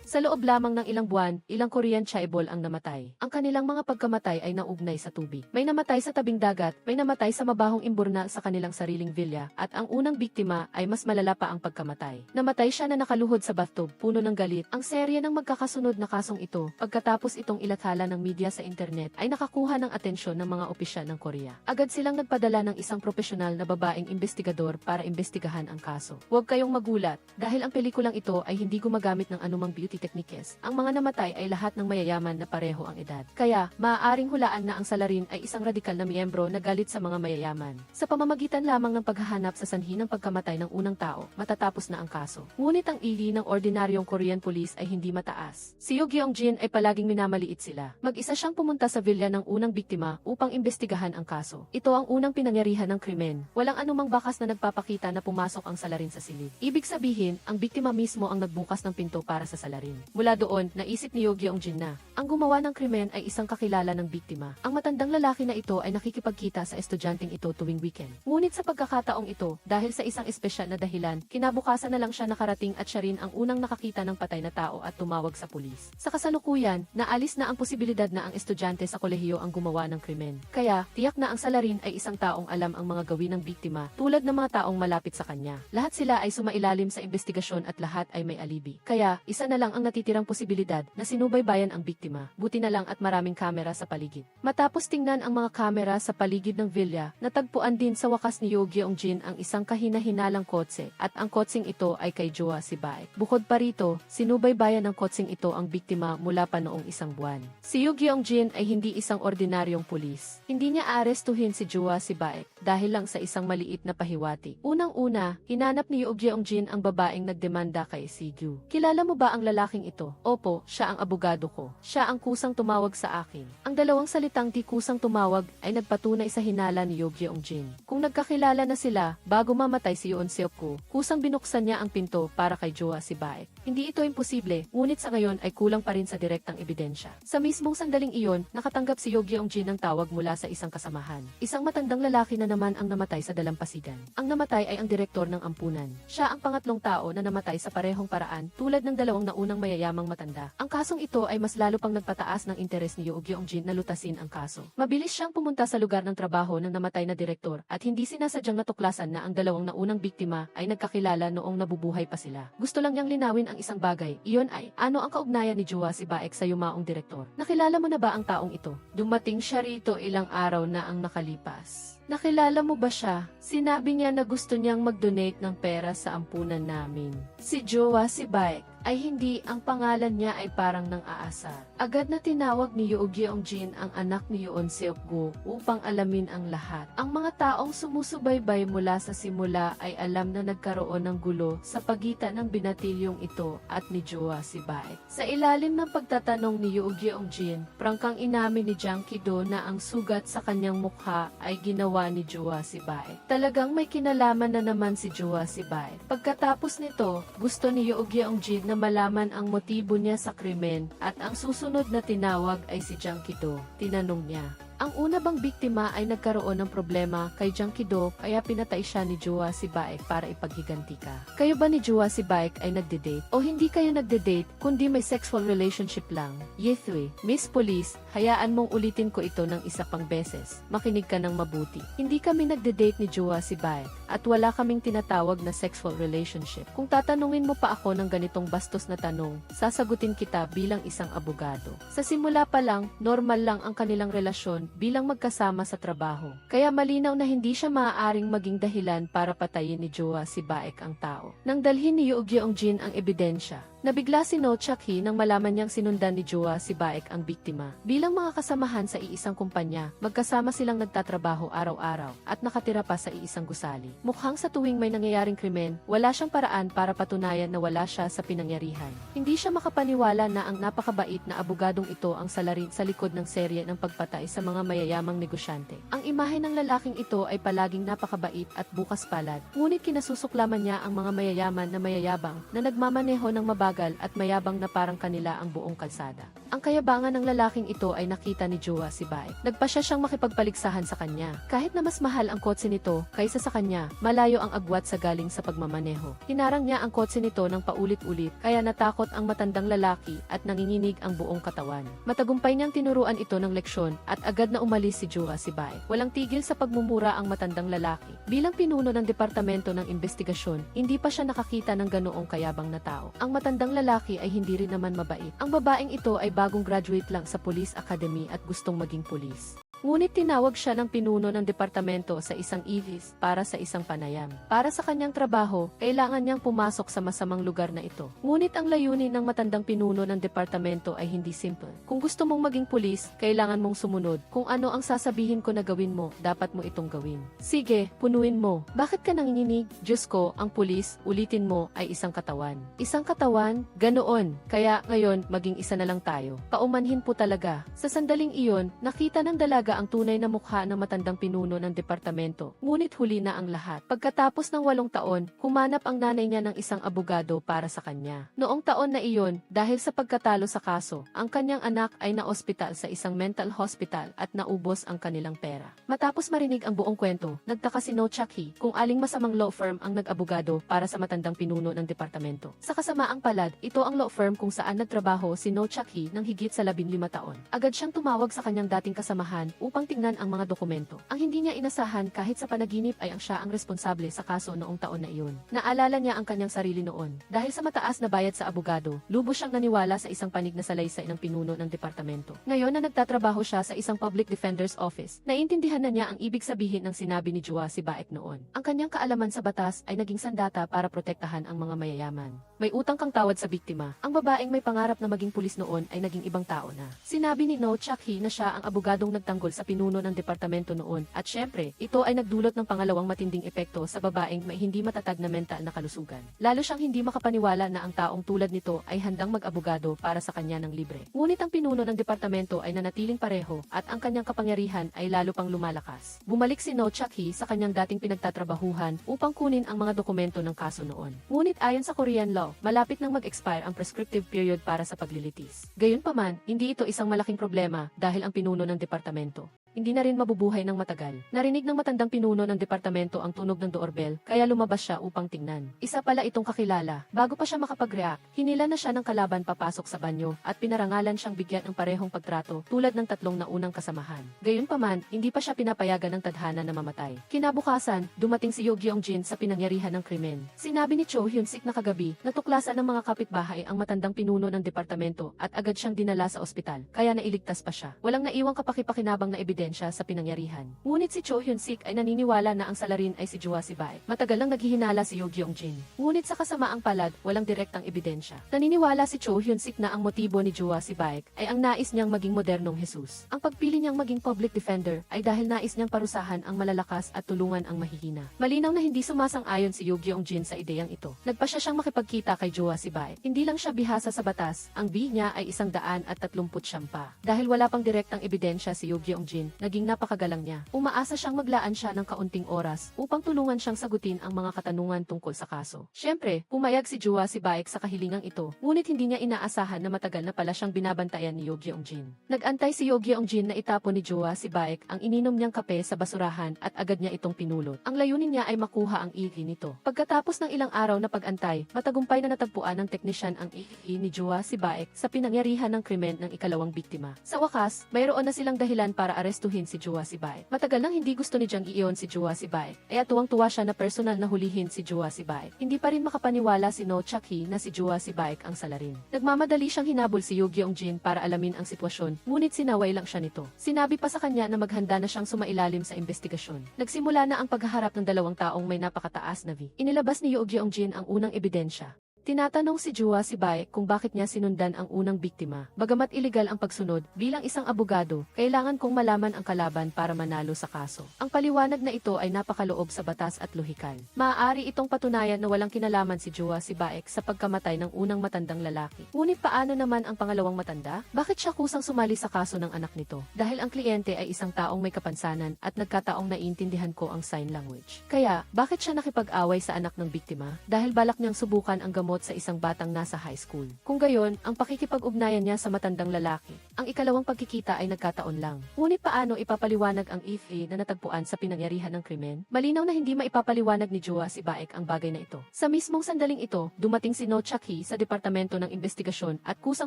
S1: Sa loob lamang ng ilang buwan, ilang Korean chaebol ang namatay. Ang kanilang mga pagkamatay ay naugnay sa tubig. May namatay sa tabing dagat, may namatay sa mabahong imborna sa kanilang sariling villa, at ang unang biktima ay mas malala pa ang pagkamatay. Namatay siya na nakaluhod sa bathtub, puno ng galit. Ang serye ng magkakasunod na kasong ito, pagkatapos itong ilathala ng media sa internet, ay nakakuha ng atensyon ng mga opisyal ng Korea. Agad silang nagpadala ng isang profesional na babaeng investigador para imbestigahan ang kaso. Huwag kayong magulat, dahil ang pelikulang ito ay hindi gumagamit ng anumang beauty techniques. Ang mga namatay ay lahat ng mayayaman na pareho ang edad. Kaya, maaaring hulaan na ang salarin ay isang radikal na miyembro na galit sa mga mayayaman. Sa pamamagitan lamang ng paghahanap sa sanhi ng pagkamatay ng unang tao, matatapos na ang kaso. Ngunit ang ili ng ordinaryong Korean police ay hindi mataas. Si Yoo Gyeong-jin ay palaging minamaliit sila. Mag-isa siyang pumunta sa villa ng unang biktima upang imbestigahan ang kaso. Ito ang unang pinangyarihan ng krimen. Walang anumang bakas na nagpapakita na pumasok ang salarin sa silid. Ibig sabihin, ang biktima mismo ang nagbukas ng pinto para sa salarin. Mula doon, naisip ni Yoo Gyeong-jin na ang gumawa ng krimen ay isang kakilala ng biktima. Ang matandang lalaki na ito ay nakikipagkita sa estudyanteng ito tuwing weekend. Ngunit sa pagkakataong ito, dahil sa isang espesyal na dahilan, kinabukasan na lang siya nakarating at siya rin ang unang nakakita ng patay na tao at tumawag sa pulis. Sa kasalukuyan, naalis na ang posibilidad na ang estudyante sa kolehiyo ang gumawa ng krimen. Kaya, tiyak na ang salarin ay isang taong alam ang mga gawin ng biktima, tulad ng mga taong malapit sa kanya. Lahat sila ay sumailalim sa investigasyon at lahat ay may alibi. Kaya, isa na lang ang natitirang posibilidad na sinubaybayan ang biktima. Buti na lang at maraming kamera sa paligid. Matapos tingnan ang mga kamera sa paligid ng villa, natagpuan din sa wakas ni Yoo Gyeong-jin ang isang kahina-hinalang kotse, at ang kotseng ito ay kay Joa Sibaek. Bukod pa rito, sinubaybayan ng kotseng ito ang biktima mula pa noong isang buwan. Si Yoo Gyeong-jin ay hindi isang ordinaryong pulis. Hindi niya aarestuhin si Joa Sibaek dahil lang sa isang maliit na pahiwati. Unang-una, hinanap ni Yoo Gyeong-jin ang babaeng nagdemanda kay Sigyu. Kilala mo ba ang lalaking ito? Opo, siya ang abogado ko. Siya ang kusang tumawag sa akin. Ang dalawang salitang di kusang tumawag ay nagpatunay sa hinala ni Yoo Gyeong-jin. Kung nagkakilala na sila, bago mamatay si Yoon Seok-gu, kusang binuksan niya ang pinto para kay Joa Sibaek. Hindi ito imposible, ngunit sa ngayon ay kulang pa rin sa direktang ebidensya. Sa mismong sandaling iyon, nakatanggap si Yoo Gyeong-jin ng tawag mula sa isang kasamahan. Isang matandang lalaki na naman ang namatay sa dalampasigan. Ang namatay ay ang direktor ng ampunan. Siya ang pangatlong tao na namatay sa parehong paraan tulad ng dalawang naunang mayayamang matanda. Ang kasong ito ay mas lalo pang nagpataas ng interes ni Yoo Gyeong-jin na lutasin ang kaso. Mabilis siyang pumunta sa lugar ng trabaho ng namatay na direktor at hindi sinasadyang natuklasan na ang dalawang naunang biktima ay nagkakilala noong nabubuhay pa sila. Gusto lang niyang linawin ang isang bagay, iyon ay, ano ang kaugnayan ni Joa Sibaek sa yumaong direktor? Nakilala mo na ba ang taong ito? Dumating siya rito ilang araw na ang nakalipas. Nakilala mo ba siya? Sinabi niya na gusto niyang mag-donate ng pera sa ampunan namin. Si Joa Sibaek ay hindi, ang pangalan niya ay parang nang aasar. Agad na tinawag ni Yoo Gyeong-jin ang anak ni Yoon Seok-gu upang alamin ang lahat. Ang mga taong sumusubaybay mula sa simula ay alam na nagkaroon ng gulo sa pagitan ng binatilyong ito at ni Joa Sibaek. Sa ilalim ng pagtatanong ni Yoo Gyeong-jin, prangkang inamin ni Jang Ki-do na ang sugat sa kanyang mukha ay ginawa ni Joa Sibaek. Talagang may kinalaman na naman si Joa Sibaek. Pagkatapos nito, gusto ni Yoo Gyeong-jin na malaman ang motibo niya sa krimen at ang susunod na tinawag ay si Jang Ki-do. Tinanong niya, ang una bang biktima ay nagkaroon ng problema kay Jang Ki-do kaya pinatay siya ni Jua si Baek para ipaghiganti ka. Kayo ba ni Jua si Baek ay nagde-date o hindi kayo nagde-date kundi may sexual relationship lang? Yethwe, Miss Police, hayaan mong ulitin ko ito ng isa pang beses. Makinig ka ng mabuti. Hindi kami nagde-date ni Jua si Baek at wala kaming tinatawag na sexual relationship. Kung tatanungin mo pa ako ng ganitong bastos na tanong, sasagutin kita bilang isang abogado. Sa simula pa lang, normal lang ang kanilang relasyon bilang magkasama sa trabaho. Kaya malinaw na hindi siya maaaring maging dahilan para patayin ni Jua si Baek ang tao. Nang dalhin ni Yoo Gyeong-jin ang ebidensya, nabigla si No Chak-hee nang malaman niyang sinundan ni Jua si Baek ang biktima. Bilang mga kasamahan sa iisang kumpanya, magkasama silang nagtatrabaho araw-araw at nakatira pa sa iisang gusali. Mukhang sa tuwing may nangyayaring krimen, wala siyang paraan para patunayan na wala siya sa pinangyarihan. Hindi siya makapaniwala na ang napakabait na abogadong ito ang salarin sa likod ng serye ng pagpatay sa mga mayayamang negosyante. Ang imahe ng lalaking ito ay palaging napakabait at bukas palad, ngunit kinasusuklaman niya ang mga mayayaman na mayayabang na nagmamaneho ng mabagal at mayabang na parang kanila ang buong kalsada. Ang kayabangan ng lalaking ito ay nakita ni Jua si Baek. Nagpasya siyang makipagpaligsahan sa kanya. Kahit na mas mahal ang kotse nito kaysa sa kanya, malayo ang agwat sa galing sa pagmamaneho. Hinarang niya ang kotse nito ng paulit-ulit, kaya natakot ang matandang lalaki at nanginginig ang buong katawan. Matagumpay niyang tinuruan ito ng leksyon at agad na umalis si Jua si Baek. Walang tigil sa pagmumura ang matandang lalaki. Bilang pinuno ng Departamento ng Investigasyon, hindi pa siya nakakita ng ganoong kayabang na tao. Ang matandang lalaki ay hindi rin naman mabait. Ang babaeng ito ay bagong graduate lang sa Police Academy at gustong maging pulis. Ngunit tinawag siya ng pinuno ng departamento sa isang ihis para sa isang panayam. Para sa kanyang trabaho, kailangan niyang pumasok sa masamang lugar na ito. Ngunit ang layunin ng matandang pinuno ng departamento ay hindi simple. Kung gusto mong maging pulis, kailangan mong sumunod. Kung ano ang sasabihin ko na gawin mo, dapat mo itong gawin. Sige, punuin mo. Bakit ka nanginginig? Diyos ko, ang pulis, ulitin mo, ay isang katawan. Isang katawan? Ganoon. Kaya ngayon, maging isa na lang tayo. Paumanhin po talaga. Sa sandaling iyon, nakita ng dalaga ang tunay na mukha ng matandang pinuno ng departamento. Ngunit huli na ang lahat. Pagkatapos ng 8 taon, humanap ang nanay niya ng isang abogado para sa kanya. Noong taon na iyon, dahil sa pagkatalo sa kaso, ang kanyang anak ay naospital sa isang mental hospital at naubos ang kanilang pera. Matapos marinig ang buong kwento, nagtaka si No Chak-hee kung aling masamang law firm ang nag-abogado para sa matandang pinuno ng departamento. Sa kasamaang palad, ito ang law firm kung saan nagtrabaho si No Chak-hee ng higit sa 15 taon. Agad siyang tumawag sa kanyang dating kasamahan upang tingnan ang mga dokumento. Ang hindi niya inasahan kahit sa panaginip ay ang siya ang responsable sa kaso noong taon na iyon. Naalala niya ang kanyang sarili noon. Dahil sa mataas na bayad sa abogado, lubos siyang naniwala sa isang panig na salaysay ng pinuno ng departamento. Ngayon na nagtatrabaho siya sa isang public defender's office, naiintindihan na niya ang ibig sabihin ng sinabi ni Jua si Baek noon. Ang kanyang kaalaman sa batas ay naging sandata para protektahan ang mga mayayaman. May utang kang tawad sa biktima. Ang babaeng may pangarap na maging pulis noon ay naging ibang tao na. Sinabi ni No Chak-hee na siya ang abogadong nagtanggol sa pinuno ng departamento noon at syempre, ito ay nagdulot ng pangalawang matinding epekto sa babaeng may hindi matatag na mental na kalusugan. Lalo siyang hindi makapaniwala na ang taong tulad nito ay handang mag-abogado para sa kanya ng libre. Ngunit ang pinuno ng departamento ay nanatiling pareho at ang kanyang kapangyarihan ay lalo pang lumalakas. Bumalik si No Chak-hee sa kanyang dating pinagtatrabahuhan upang kunin ang mga dokumento ng kaso noon. Ngunit ayon sa Korean law, malapit nang mag-expire ang prescriptive period para sa paglilitis. Gayunpaman, hindi ito isang malaking problema dahil ang pinuno ng departamento hindi na rin mabubuhay ng matagal. Narinig ng matandang pinuno ng departamento ang tunog ng doorbell, kaya lumabas siya upang tingnan. Isa pala itong kakilala. Bago pa siya makapag-react, hinila na siya ng kalaban papasok sa banyo at pinarangalan siyang bigyan ng parehong pagtrato tulad ng 3 naunang kasamahan. Gayunpaman, hindi pa siya pinapayagan ng tadhana na mamatay. Kinabukasan, dumating si Yoo Gyeong-jin sa pinangyarihan ng krimen. Sinabi ni Cho Hyun-sik na kagabi, natuklasan ng mga kapitbahay ang matandang pinuno ng departamento at agad siyang dinala sa ospital, kaya nailigtas pa siya. Walang naiwang kapakipakinabang na ebidensya sa pinangyarihan. Ngunit si Cho Hyun-sik ay naniniwala na ang salarin ay si Jua si Baek. Matagal nang naghihinala si Yoo Gyeong-jin. Ngunit sa kasamaang palad, walang direktang ebidensya. Naniniwala si Cho Hyun-sik na ang motibo ni Jua si Baek ay ang nais niyang maging modernong Jesus. Ang pagpili niyang maging public defender ay dahil nais niyang parusahan ang malalakas at tulungan ang mahihina. Malinaw na hindi sumasang-ayon si Yoo Gyeong-jin sa ideyang ito. Nagpasya siyang makipagkita kay Jua si Baek. Hindi lang siya bihasa sa batas, ang bih niya ay 139 pa. Dahil wala pang direktang ebidensya si Yoo Gyeong-jin, naging napakagalang niya. Umaasa siyang maglaan siya ng kaunting oras upang tulungan siyang sagutin ang mga katanungan tungkol sa kaso. Siyempre, pumayag si Jua Sibaek sa kahilingang ito, ngunit hindi niya inaasahan na matagal na pala siyang binabantayan ni Yoo Gyeong-jin. Nag-antay si Yoo Gyeong-jin na itapon ni Jua Sibaek ang ininom niyang kape sa basurahan at agad niya itong pinulot. Ang layunin niya ay makuha ang ihi nito. Pagkatapos ng ilang araw na pag-antay, matagumpay na natagpuan ng teknisyan ang ihi ni Jua Sibaek sa pinangyarihan ng krimen ng ikalawang biktima. Sa wakas, mayroon na silang dahilan para arestuhin si Jua Sibaek. Matagal nang hindi gusto ni Jang Iyon si Jua Sibaek, kaya tuwang-tuwa siya na personal na hulihin si Jua Sibaek. Hindi pa rin makapaniwala si No Chak-hee na si Jua Sibaek ang salarin. Nagmamadali siyang hinabol si Yoo Gyeong-jin para alamin ang sitwasyon, ngunit sinaway lang siya nito. Sinabi pa sa kanya na maghanda na siyang sumailalim sa investigasyon. Nagsimula na ang paghaharap ng dalawang taong may napakataas na V. Inilabas ni Yoo Gyeong-jin ang unang ebidensya. Tinatanong si Jua Sibaek kung bakit niya sinundan ang unang biktima. Bagamat iligal ang pagsunod, bilang isang abogado, kailangan kong malaman ang kalaban para manalo sa kaso. Ang paliwanag na ito ay napakaloob sa batas at lohikal. Maaari itong patunayan na walang kinalaman si Jua Sibaek sa pagkamatay ng unang matandang lalaki. Ngunit paano naman ang pangalawang matanda? Bakit siya kusang sumali sa kaso ng anak nito? Dahil ang kliyente ay isang taong may kapansanan at nagkataong naiintindihan ko ang sign language. Kaya, bakit siya nakipag-away sa anak ng biktima? Dahil balak niyang subukan ang gamot sa isang batang nasa high school. Kung gayon, ang pakikipag-ugnayan niya sa matandang lalaki. Ang ikalawang pagkikita ay nagkataon lang. Ngunit paano ipapaliwanag ang ihi na natagpuan sa pinangyarihan ng krimen? Malinaw na hindi maipapaliwanag ni Jua Sibaek ang bagay na ito. Sa mismong sandaling ito, dumating si No Chak-hee sa Departamento ng Investigasyon at kusang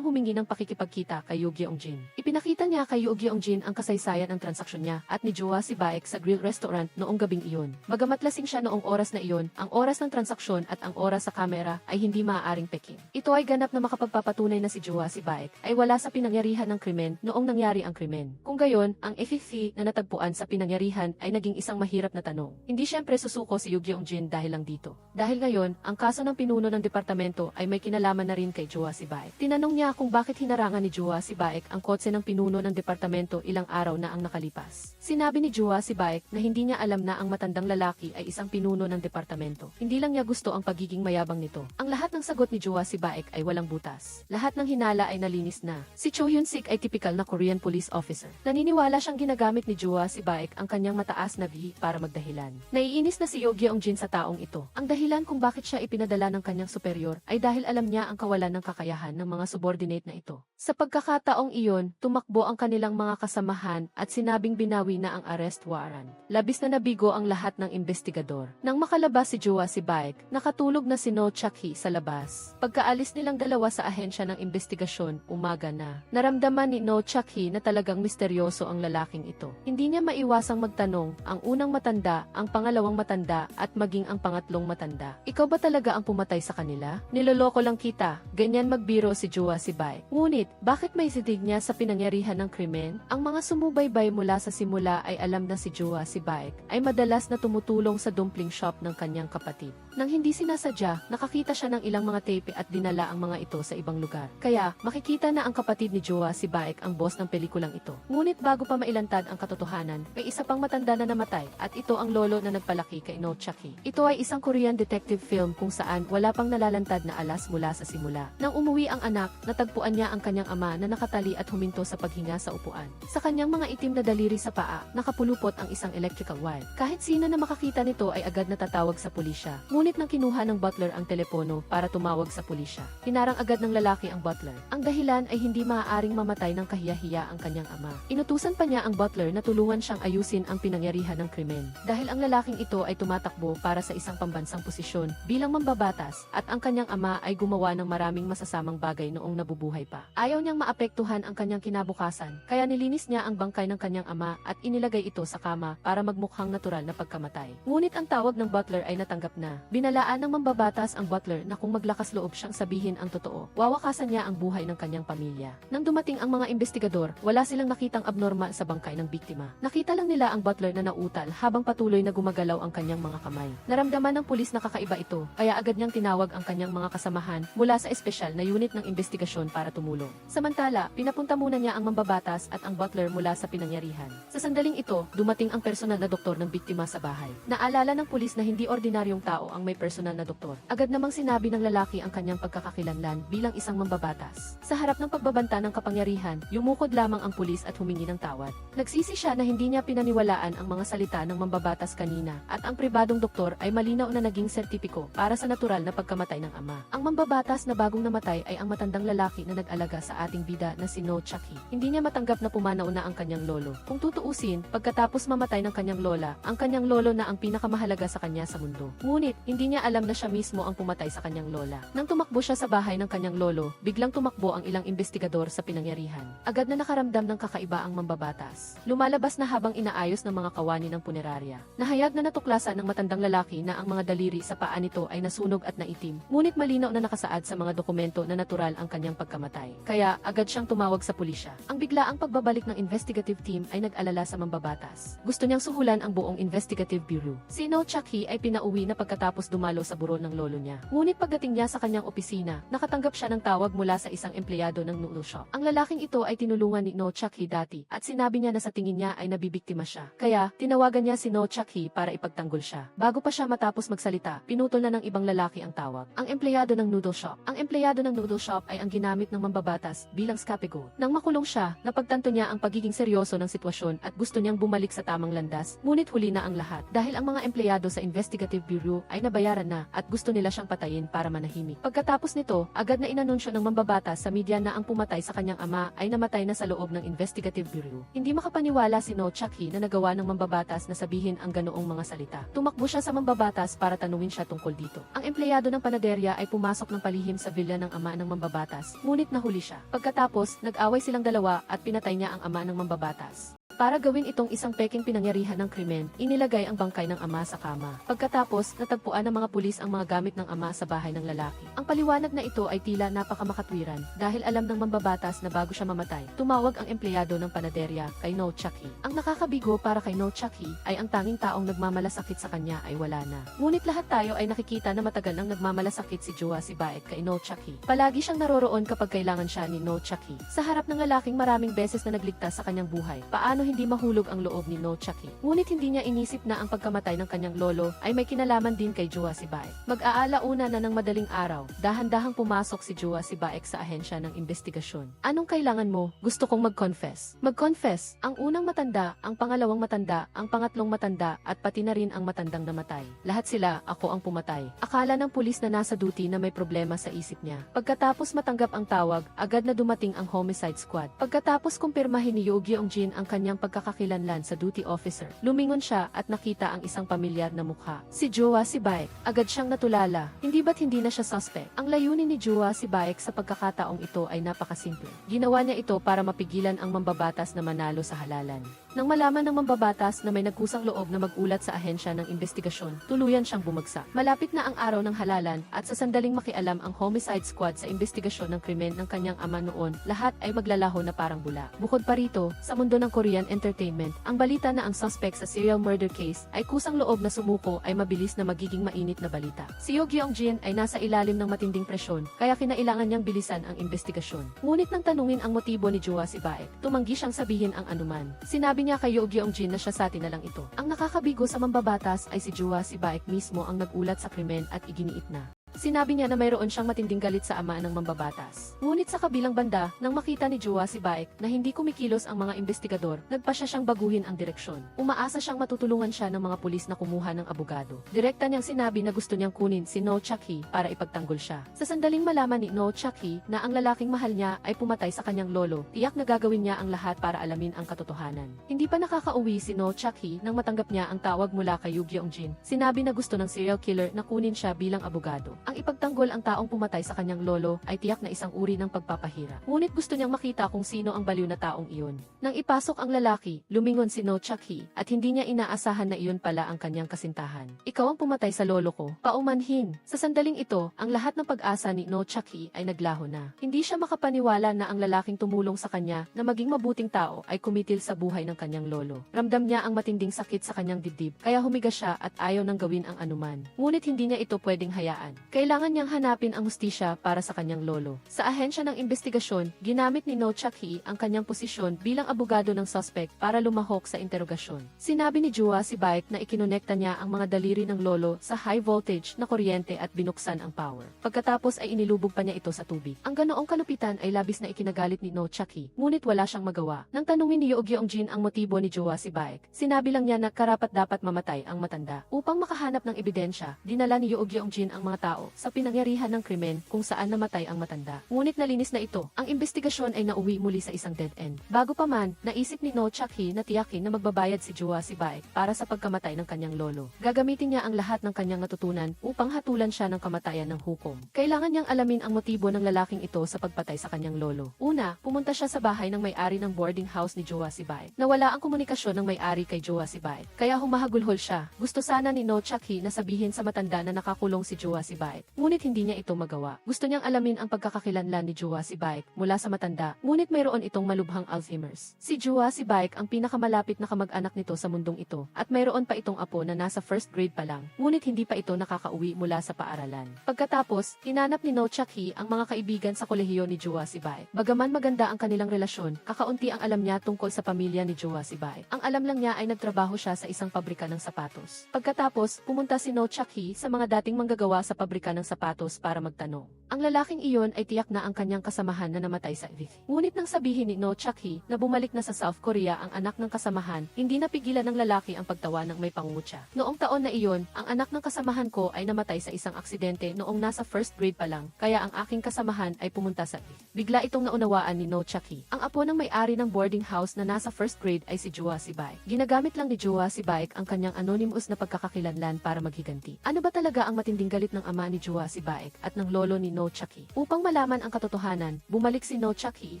S1: humingi ng pakikipagkita kay Yoo Gyeong-jin. Ipinakita niya kay Yoo Gyeong-jin ang kasaysayan ng transaksyon niya at ni Jua Sibaek sa grill restaurant noong gabing iyon. Bagamat lasing siya noong oras na iyon, ang oras ng transaksyon at ang oras sa kamera ay hindi maaaring peking. Ito ay ganap na makapagpapatunay na si Jua Sibaek ay wala sa pinangyarihan ng krimen noong nangyari ang krimen. Kung gayon, ang FFC na natagpuan sa pinangyarihan ay naging isang mahirap na tanong. Hindi siyempre susuko si Yoo Gyeong-jin dahil lang dito. Dahil ngayon, ang kaso ng pinuno ng departamento ay may kinalaman na rin kay Jua Sibaek. Tinanong niya kung bakit hinarangan ni Jua Sibaek ang kotse ng pinuno ng departamento ilang araw na ang nakalipas. Sinabi ni Jua Sibaek na hindi niya alam na ang matandang lalaki ay isang pinuno ng departamento. Hindi lang niya gusto ang pagiging mayabang nito. Ang lahat ng sagot ni Jua Sibaek ay walang butas. Lahat ng hinala ay nalinis na. Si Cho Hyun-sik ay tipikal na Korean police officer. Naniniwala siyang ginagamit ni Jua Sibaek ang kanyang mataas na V para magdahilan. Naiinis na si Yoo Gyeong-jin sa taong ito. Ang dahilan kung bakit siya ipinadala ng kanyang superior ay dahil alam niya ang kawalan ng kakayahan ng mga subordinate na ito. Sa pagkakataong iyon, tumakbo ang kanilang mga kasamahan at sinabing binawi na ang arrest warrant. Labis na nabigo ang lahat ng investigador. Nang makalabas si Jua Sibaek, nakatulog na si No Chak-hee sa labas. Pagkaalis nilang dalawa sa ahensya ng investigasyon, umaga na. Naramdaman ni No Chak-hee na talagang misteryoso ang lalaking ito. Hindi niya maiwasang magtanong, ang unang matanda, ang pangalawang matanda, at maging ang pangatlong matanda. Ikaw ba talaga ang pumatay sa kanila? Niloloko lang kita. Ganyan magbiro si Jua Sibaek. Ngunit, bakit may sidig niya sa pinangyarihan ng krimen? Ang mga sumubaybay mula sa simula ay alam na si Jua Sibaek ay madalas na tumutulong sa dumpling shop ng kanyang kapatid. Nang hindi sinasadya, nakakita siya ng ilang mga tape at dinala ang mga ito sa ibang lugar. Kaya, makikita na ang kapatid ni Jua Sibaek ang boss ng pelikulang ito. Ngunit bago pa mailantad ang katotohanan, may isa pang matanda na namatay at ito ang lolo na nagpalaki kay No Chak-hee. Ito ay isang Korean detective film kung saan wala pang nalalantad na alas mula sa simula. Nang umuwi ang anak, natagpuan niya ang kanyang ama na nakatali at huminto sa paghinga sa upuan. Sa kanyang mga itim na daliri sa paa, nakapulupot ang isang electrical wire. Kahit sino na makakita nito ay agad natatawag sa pulisya. Ngunit nang kinuha ng butler ang telepono para tumawag sa pulisya, hinarang agad ng lalaki ang butler. Ang dahilan ay hindi maaaring mamatay ng kahiyahiya ang kanyang ama. Inutusan pa niya ang butler na tulungan siyang ayusin ang pinangyarihan ng krimen. Dahil ang lalaking ito ay tumatakbo para sa isang pambansang posisyon bilang mambabatas at ang kanyang ama ay gumawa ng maraming masasamang bagay noong nabubuhay pa. Ayaw niyang maapektuhan ang kanyang kinabukasan, kaya nilinis niya ang bangkay ng kanyang ama at inilagay ito sa kama para magmukhang natural na pagkamatay. Ngunit ang tawag ng butler ay natanggap na. Binalaan ng mambabatas ang butler na kung maglakas loob siyang sabihin ang totoo, wawakasan niya ang buhay ng kanyang pamilya. Nang dumating ang mga investigador, wala silang nakitang abnormal sa bangkay ng biktima. Nakita lang nila ang butler na nautal habang patuloy na gumagalaw ang kanyang mga kamay. Naramdaman ng pulis na kakaiba ito, kaya agad niyang tinawag ang kanyang mga kasamahan mula sa espesyal na unit ng investigasyon para tumulong. Samantala, pinapunta muna niya ang mambabatas at ang butler mula sa pinangyarihan. Sa sandaling ito, dumating ang personal na doktor ng biktima sa bahay. Naalala ng pulis na hindi ordinaryong tao ang ang may personal na doktor. Agad namang sinabi ng lalaki ang kanyang pagkakakilanlan bilang isang mambabatas. Sa harap ng pagbabanta ng kapangyarihan, yumukod lamang ang pulis at humingi ng tawad. Nagsisi siya na hindi niya pinaniwalaan ang mga salita ng mambabatas kanina at ang pribadong doktor ay malinaw na naging sertipiko para sa natural na pagkamatay ng ama. Ang mambabatas na bagong namatay ay ang matandang lalaki na nag-alaga sa ating bida na si No Chucky. Hindi niya matanggap na pumanaw na ang kanyang lolo. Kung tutuusin, pagkatapos mamatay ng kanyang lola, ang kanyang lolo na ang pinakamahalaga sa kanya sa mundo. Ngunit, hindi niya alam na siya mismo ang pumatay sa kanyang lola. Nang tumakbo siya sa bahay ng kanyang lolo, biglang tumakbo ang ilang investigador sa pinangyarihan. Agad na nakaramdam ng kakaiba ang mambabatas. Lumalabas na habang inaayos ng mga kawani ng punerarya. Nahayag na natuklasan ng matandang lalaki na ang mga daliri sa paa nito ay nasunog at naitim. Ngunit malinaw na nakasaad sa mga dokumento na natural ang kanyang pagkamatay. Kaya, agad siyang tumawag sa pulisya. Ang biglaang pagbabalik ng investigative team ay nag-alala sa mambabatas. Gusto niyang suhulan ang buong investigative bureau. Si No Chucky ay pinauwi na pagkatapos dumalo sa burol ng lolo niya. Ngunit pagdating niya sa kanyang opisina, nakatanggap siya ng tawag mula sa isang empleyado ng noodle shop. Ang lalaking ito ay tinulungan ni No Chucky dati at sinabi niya na sa tingin niya ay nabibiktima siya. Kaya, tinawagan niya si No Chucky para ipagtanggol siya. Bago pa siya matapos magsalita, pinutol na ng ibang lalaki ang tawag. Ang empleyado ng noodle shop. Ang empleyado ng noodle shop ay ang ginamit ng mambabatas bilang scapegoat. Nang makulong siya, napagtanto niya ang pagiging seryoso ng sitwasyon at gusto niyang bumalik sa tamang landas, ngunit huli na ang lahat dahil ang mga empleyado sa investigative bureau ay nabayaran na at gusto nila siyang patayin para manahimik. Pagkatapos nito, agad na inanunsyo ng mambabatas sa media na ang pumatay sa kanyang ama ay namatay na sa loob ng investigative bureau. Hindi makapaniwala si No Chucky na nagawa ng mambabatas na sabihin ang ganoong mga salita. Tumakbo siya sa mambabatas para tanungin siya tungkol dito. Ang empleyado ng panaderya ay pumasok ng palihim sa villa ng ama ng mambabatas, ngunit nahuli siya. Pagkatapos, nag-away silang dalawa at pinatay niya ang ama ng mambabatas. Para gawin itong isang peking pinangyarihan ng krimen, inilagay ang bangkay ng ama sa kama. Pagkatapos, natagpuan ng mga pulis ang mga gamit ng ama sa bahay ng lalaki. Ang paliwanag na ito ay tila napakamakatwiran dahil alam ng mambabatas na bago siya mamatay, tumawag ang empleyado ng panaderya kay No Chucky. Ang nakakabigo para kay No Chucky ay ang tanging taong nagmamalasakit sa kanya ay wala na. Ngunit lahat tayo ay nakikita na matagal nang nagmamalasakit si Joa si Baek kay No Chucky. Palagi siyang naroroon kapag kailangan siya ni No Chucky. Sa harap ng lalaking maraming beses na nagligtas sa kanyang buhay, paano hindi mahulog ang loob ni No Chucky. Ngunit hindi niya inisip na ang pagkamatay ng kanyang lolo ay may kinalaman din kay Joa si Baek. Mag-aalauna na ng madaling araw, dahan-dahang pumasok si Joa si Baek sa ahensya ng investigasyon. Anong kailangan mo? Gusto kong mag-confess. Mag-confess, ang unang matanda, ang pangalawang matanda, ang pangatlong matanda, at pati na rin ang matandang namatay. Lahat sila, ako ang pumatay. Akala ng pulis na nasa duty na may problema sa isip niya. Pagkatapos matanggap ang tawag, agad na dumating ang homicide squad. Pagkatapos kumpirmahin ni Yoo Gyeong-jin ang kanyang pagkakakilanlan sa duty officer, lumingon siya at nakita ang isang pamilyar na mukha. Si Joa si Baek. Agad siyang natulala. Hindi ba't hindi na siya suspect? Ang layunin ni Joa si Baek sa pagkakataong ito ay napakasimple. Ginawa niya ito para mapigilan ang mambabatas na manalo sa halalan. Nang malaman ng mambabatas na may nagkusang loob na magulat sa ahensya ng investigasyon, tuluyan siyang bumagsak. Malapit na ang araw ng halalan at sa sandaling makialam ang homicide squad sa investigasyon ng krimen ng kanyang ama noon, lahat ay maglalaho na parang bula. Bukod pa rito, sa mundo ng Korean entertainment, ang balita na ang suspect sa serial murder case ay kusang loob na sumuko ay mabilis na magiging mainit na balita. Si Yoo Gyeong-jin ay nasa ilalim ng matinding presyon, kaya kinailangan niyang bilisan ang investigasyon. Ngunit nang tanungin ang motibo ni Joa si Baek, tumanggi siyang sabihin ang anuman. Sinabi niya kay Yoo Gyeong-jin na siya sa atin na lang ito. Ang nakakabigo sa mambabatas ay si Joa si Baek mismo ang nagulat sa krimen at iginiit na. Sinabi niya na mayroon siyang matinding galit sa ama ng mambabatas. Ngunit sa kabilang banda, nang makita ni Joa si Baek na hindi kumikilos ang mga investigador, nagpasya siyang baguhin ang direksyon. Umaasa siyang matutulungan siya ng mga pulis na kumuha ng abogado. Direkta niyang sinabi na gusto niyang kunin si No Chucky para ipagtanggol siya. Sa sandaling malaman ni No Chucky na ang lalaking mahal niya ay pumatay sa kanyang lolo, tiyak na gagawin niya ang lahat para alamin ang katotohanan. Hindi pa nakakauwi si No Chucky nang matanggap niya ang tawag mula kay Yoo Gyeong-jin. Sinabi na gusto ng serial killer na kunin siya bilang abogado. Ang ipagtanggol ang taong pumatay sa kanyang lolo ay tiyak na isang uri ng pagpapahirap. Ngunit gusto niyang makita kung sino ang baliw na taong iyon. Nang ipasok ang lalaki, lumingon si No Chucky at hindi niya inaasahan na iyon pala ang kanyang kasintahan. Ikaw ang pumatay sa lolo ko. Paumanhin. Sa sandaling ito, ang lahat ng pag-asa ni No Chucky ay naglaho na. Hindi siya makapaniwala na ang lalaking tumulong sa kanya na maging mabuting tao ay kumitil sa buhay ng kanyang lolo. Ramdam niya ang matinding sakit sa kanyang dibdib, kaya humiga siya at ayaw nang gawin ang anuman. Ngunit hindi niya ito pwedeng hayaan. Kaya Kailangan niyang hanapin ang hustisya para sa kanyang lolo. Sa ahensya ng investigasyon, ginamit ni No Chak-hee ang kanyang posisyon bilang abogado ng suspect para lumahok sa interogasyon. Sinabi ni Jua si Baek na ikinonekta niya ang mga daliri ng lolo sa high voltage na kuryente at binuksan ang power. Pagkatapos ay inilubog pa niya ito sa tubig. Ang ganoong kalupitan ay labis na ikinagalit ni No Chak-hee, ngunit wala siyang magawa. Nang tanungin ni Yoo Gyeong-jin ang motibo ni Jua si Baek, sinabi lang niya na karapat-dapat mamatay ang matanda. Upang makahanap ng ebidensya, dinala ni Yoo Gyeong-jin ang mga tao sa pinangyarihan ng krimen kung saan namatay ang matanda. Ngunit nalinis na ito. Ang investigasyon ay nauwi muli sa isang dead end. Bago pa man, naisip ni No Chak-hee na tiyakin na magbabayad si Jua si Baek para sa pagkamatay ng kanyang lolo. Gagamitin niya ang lahat ng kanyang natutunan upang hatulan siya ng kamatayan ng hukom. Kailangan niyang alamin ang motibo ng lalaking ito sa pagpatay sa kanyang lolo. Una, pumunta siya sa bahay ng may-ari ng boarding house ni Jua si Baek. Nawala ang komunikasyon ng may-ari kay Jua si Baek, kaya humahagulhol siya. Gusto sana ni No Chak-hee na sabihin sa matanda na nakakulong si Jua si Baek, ngunit hindi niya ito magawa. Gusto niyang alamin ang pagkakakilanlan ni Jua si Baek mula sa matanda, ngunit mayroon itong malubhang Alzheimer's. Si Jua si Baek ang pinakamalapit na kamag-anak nito sa mundong ito, at mayroon pa itong apo na nasa first grade pa lang, ngunit hindi pa ito nakakauwi mula sa paaralan. Pagkatapos, hinanap ni No Chak-hee ang mga kaibigan sa kolehiyo ni Jua si Baek. Bagaman maganda ang kanilang relasyon, kakaunti ang alam niya tungkol sa pamilya ni Jua si Baek. Ang alam lang niya ay nagtrabaho siya sa isang pabrika ng sapatos. Pagkatapos, pumunta si No Chak-hee sa mga dating manggagawa sa pabrika ng sapatos para magtanong. Ang lalaking iyon ay tiyak na ang kanyang kasamahan na namatay sa Vietnam. Ngunit nang sabihin ni No Chak-hee na bumalik na sa South Korea ang anak ng kasamahan, hindi napigilan ng lalaki ang pagtawa ng may pangungutya. Noong taon na iyon, ang anak ng kasamahan ko ay namatay sa isang aksidente noong nasa first grade pa lang, kaya ang aking kasamahan ay pumunta sa Vietnam. Bigla itong naunawaan ni No Chak-hee. Ang apo ng may-ari ng boarding house na nasa first grade ay si Jua si Baek. Ginagamit lang ni Jua si Baek ang kanyang anonymous na pagkakakilanlan para maghiganti. Ano ba talaga ang matinding galit ng ama ni Jua si Baek at ng lolo ni No Chak-hee? Upang malaman ang katotohanan, bumalik si No Chak-hee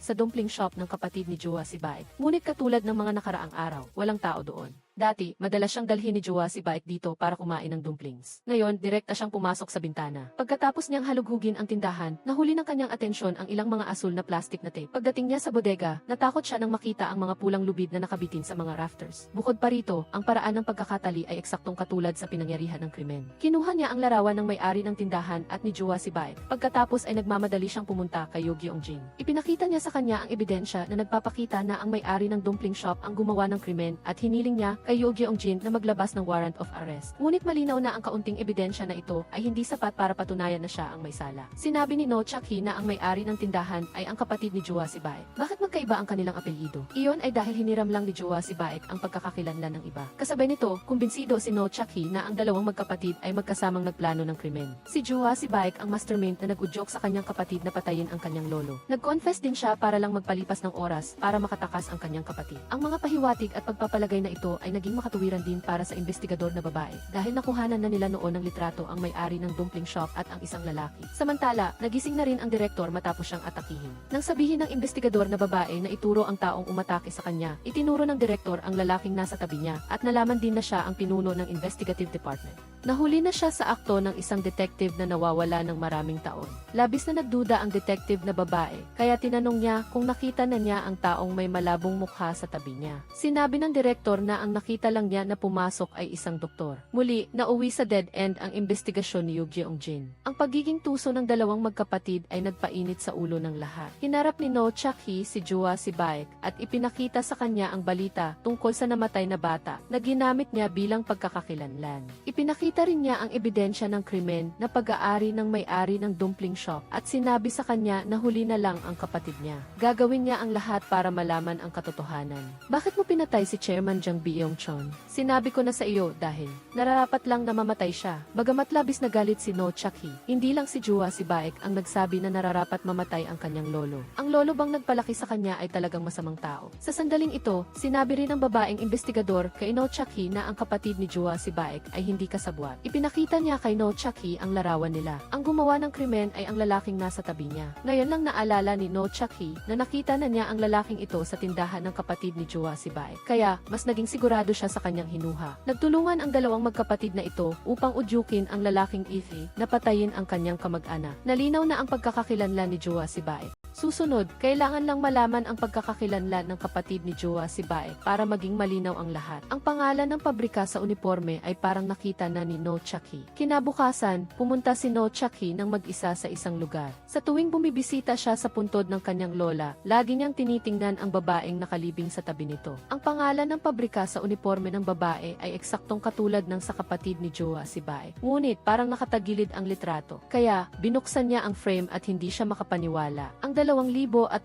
S1: sa dumpling shop ng kapatid ni Jua si Baek. Ngunit katulad ng mga nakaraang araw, walang tao doon. Dati, madalas siyang dalhin ni Jua si Baek dito para kumain ng dumplings. Ngayon, direkta siyang pumasok sa bintana. Pagkatapos niyang halughugin ang tindahan, nahuli ng kanyang atensyon ang ilang mga asul na plastic na tape. Pagdating niya sa bodega, natakot siya nang makita ang mga pulang lubid na nakabitin sa mga rafters. Bukod pa rito, ang paraan ng pagkakatali ay eksaktong katulad sa pinangyarihan ng krimen. Kinuha niya ang larawan ng may-ari ng tindahan at ni Jua si Baek. Pagkatapos ay nagmamadali siyang pumunta kay Yoo Gyeong-jin. Ipinakita niya sa kanya ang ebidensya na nagpapakita na ang may-ari ng dumpling shop ang gumawa ng krimen at hiniling niya kay Yoo Gyeong-jin na maglabas ng warrant of arrest. Ngunit malinaw na ang kaunting ebidensya na ito ay hindi sapat para patunayan na siya ang may sala. Sinabi ni No Chak-hee na ang may-ari ng tindahan ay ang kapatid ni Jua si Baek. Bakit magkaiba ang kanilang apelyido? Iyon ay dahil hiniram lang ni Jua si Baek ang pagkakakilanlan ng iba. Kasabay nito, kumbinsido si No Chak-hee na ang dalawang magkapatid ay magkasamang nagplano ng krimen. Si Jua si Baek ang mastermind na nag-udyok sa kanyang kapatid na patayin ang kanyang lolo. Nag-confess din siya para lang magpalipas ng oras para makatakas ang kanyang kapatid. Ang mga pahiwatig at pagpapalagay na ito ay naging makatuwiran din para sa investigador na babae dahil nakuhanan na nila noon ng litrato ang may-ari ng dumpling shop at ang isang lalaki. Samantala, nagising na rin ang direktor matapos siyang atakihin. Nang sabihin ng investigador na babae na ituro ang taong umatake sa kanya, itinuro ng direktor ang lalaking nasa tabi niya at nalaman din na siya ang pinuno ng investigative department. Nahuli na siya sa akto ng isang detective na nawawala ng maraming taon. Labis na nagduda ang detective na babae, kaya tinanong niya kung nakita na niya ang taong may malabong mukha sa tabi niya. Sinabi ng direktor na ang nakita lang niya na pumasok ay isang doktor. Muli, nauwi sa dead end ang investigasyon ni Yoo Gyeong-jin. Ang pagiging tuso ng dalawang magkapatid ay nagpainit sa ulo ng lahat. Hinarap ni No Chak-hee si Jua si Baek at ipinakita sa kanya ang balita tungkol sa namatay na bata na ginamit niya bilang pagkakakilanlan. Ipinakita rin niya ang ebidensya ng krimen na pag-aari ng may-ari ng dumpling shop at sinabi sa kanya na huli na lang ang kapatid niya. Gagawin niya ang lahat para malaman ang katotohanan. Bakit mo pinatay si Chairman Jang Byung-chon? Sinabi ko na sa iyo dahil nararapat lang na mamatay siya. Bagamat labis na galit si No Chak-hee, hindi lang si Jua si Baek ang nagsabi na nararapat mamatay ang kanyang lolo. Ang lolo bang nagpalaki sa kanya ay talagang masamang tao. Sa sandaling ito, sinabi rin ng babaeng investigador kay No Chak-hee na ang kapatid ni Jua si Baek ay hindi kasabwat. Ipinakita niya kay No Chak-hee ang larawan nila. Ang gumawa ng krimen ay ang lalaking nasa tabi niya. Ngayon lang naalala ni No Chak-hee na nakita na niya ang lalaking ito sa tindahan ng kapatid ni Jua si Baek. Kaya, mas naging sigurado siya sa kanyang hinuha. Nagtulungan ang dalawang magkapatid na ito upang udyukin ang lalaking Ithi na patayin ang kanyang kamag-anak. Nalinaw na ang pagkakakilanlan ni Jua si Baek. Susunod, kailangan lang malaman ang pagkakakilanlan ng kapatid ni Joa si Baek para maging malinaw ang lahat. Ang pangalan ng pabrika sa uniforme ay parang nakita na ni No Chaki. Kinabukasan, pumunta si No Chaki nang mag-isa sa isang lugar. Sa tuwing bumibisita siya sa puntod ng kanyang lola, lagi niyang tinitingnan ang babaeng nakalibing sa tabi nito. Ang pangalan ng pabrika sa uniforme ng babae ay eksaktong katulad ng sa kapatid ni Joa si Baek. Ngunit parang nakatagilid ang litrato. Kaya, binuksan niya ang frame at hindi siya makapaniwala. Ang 2022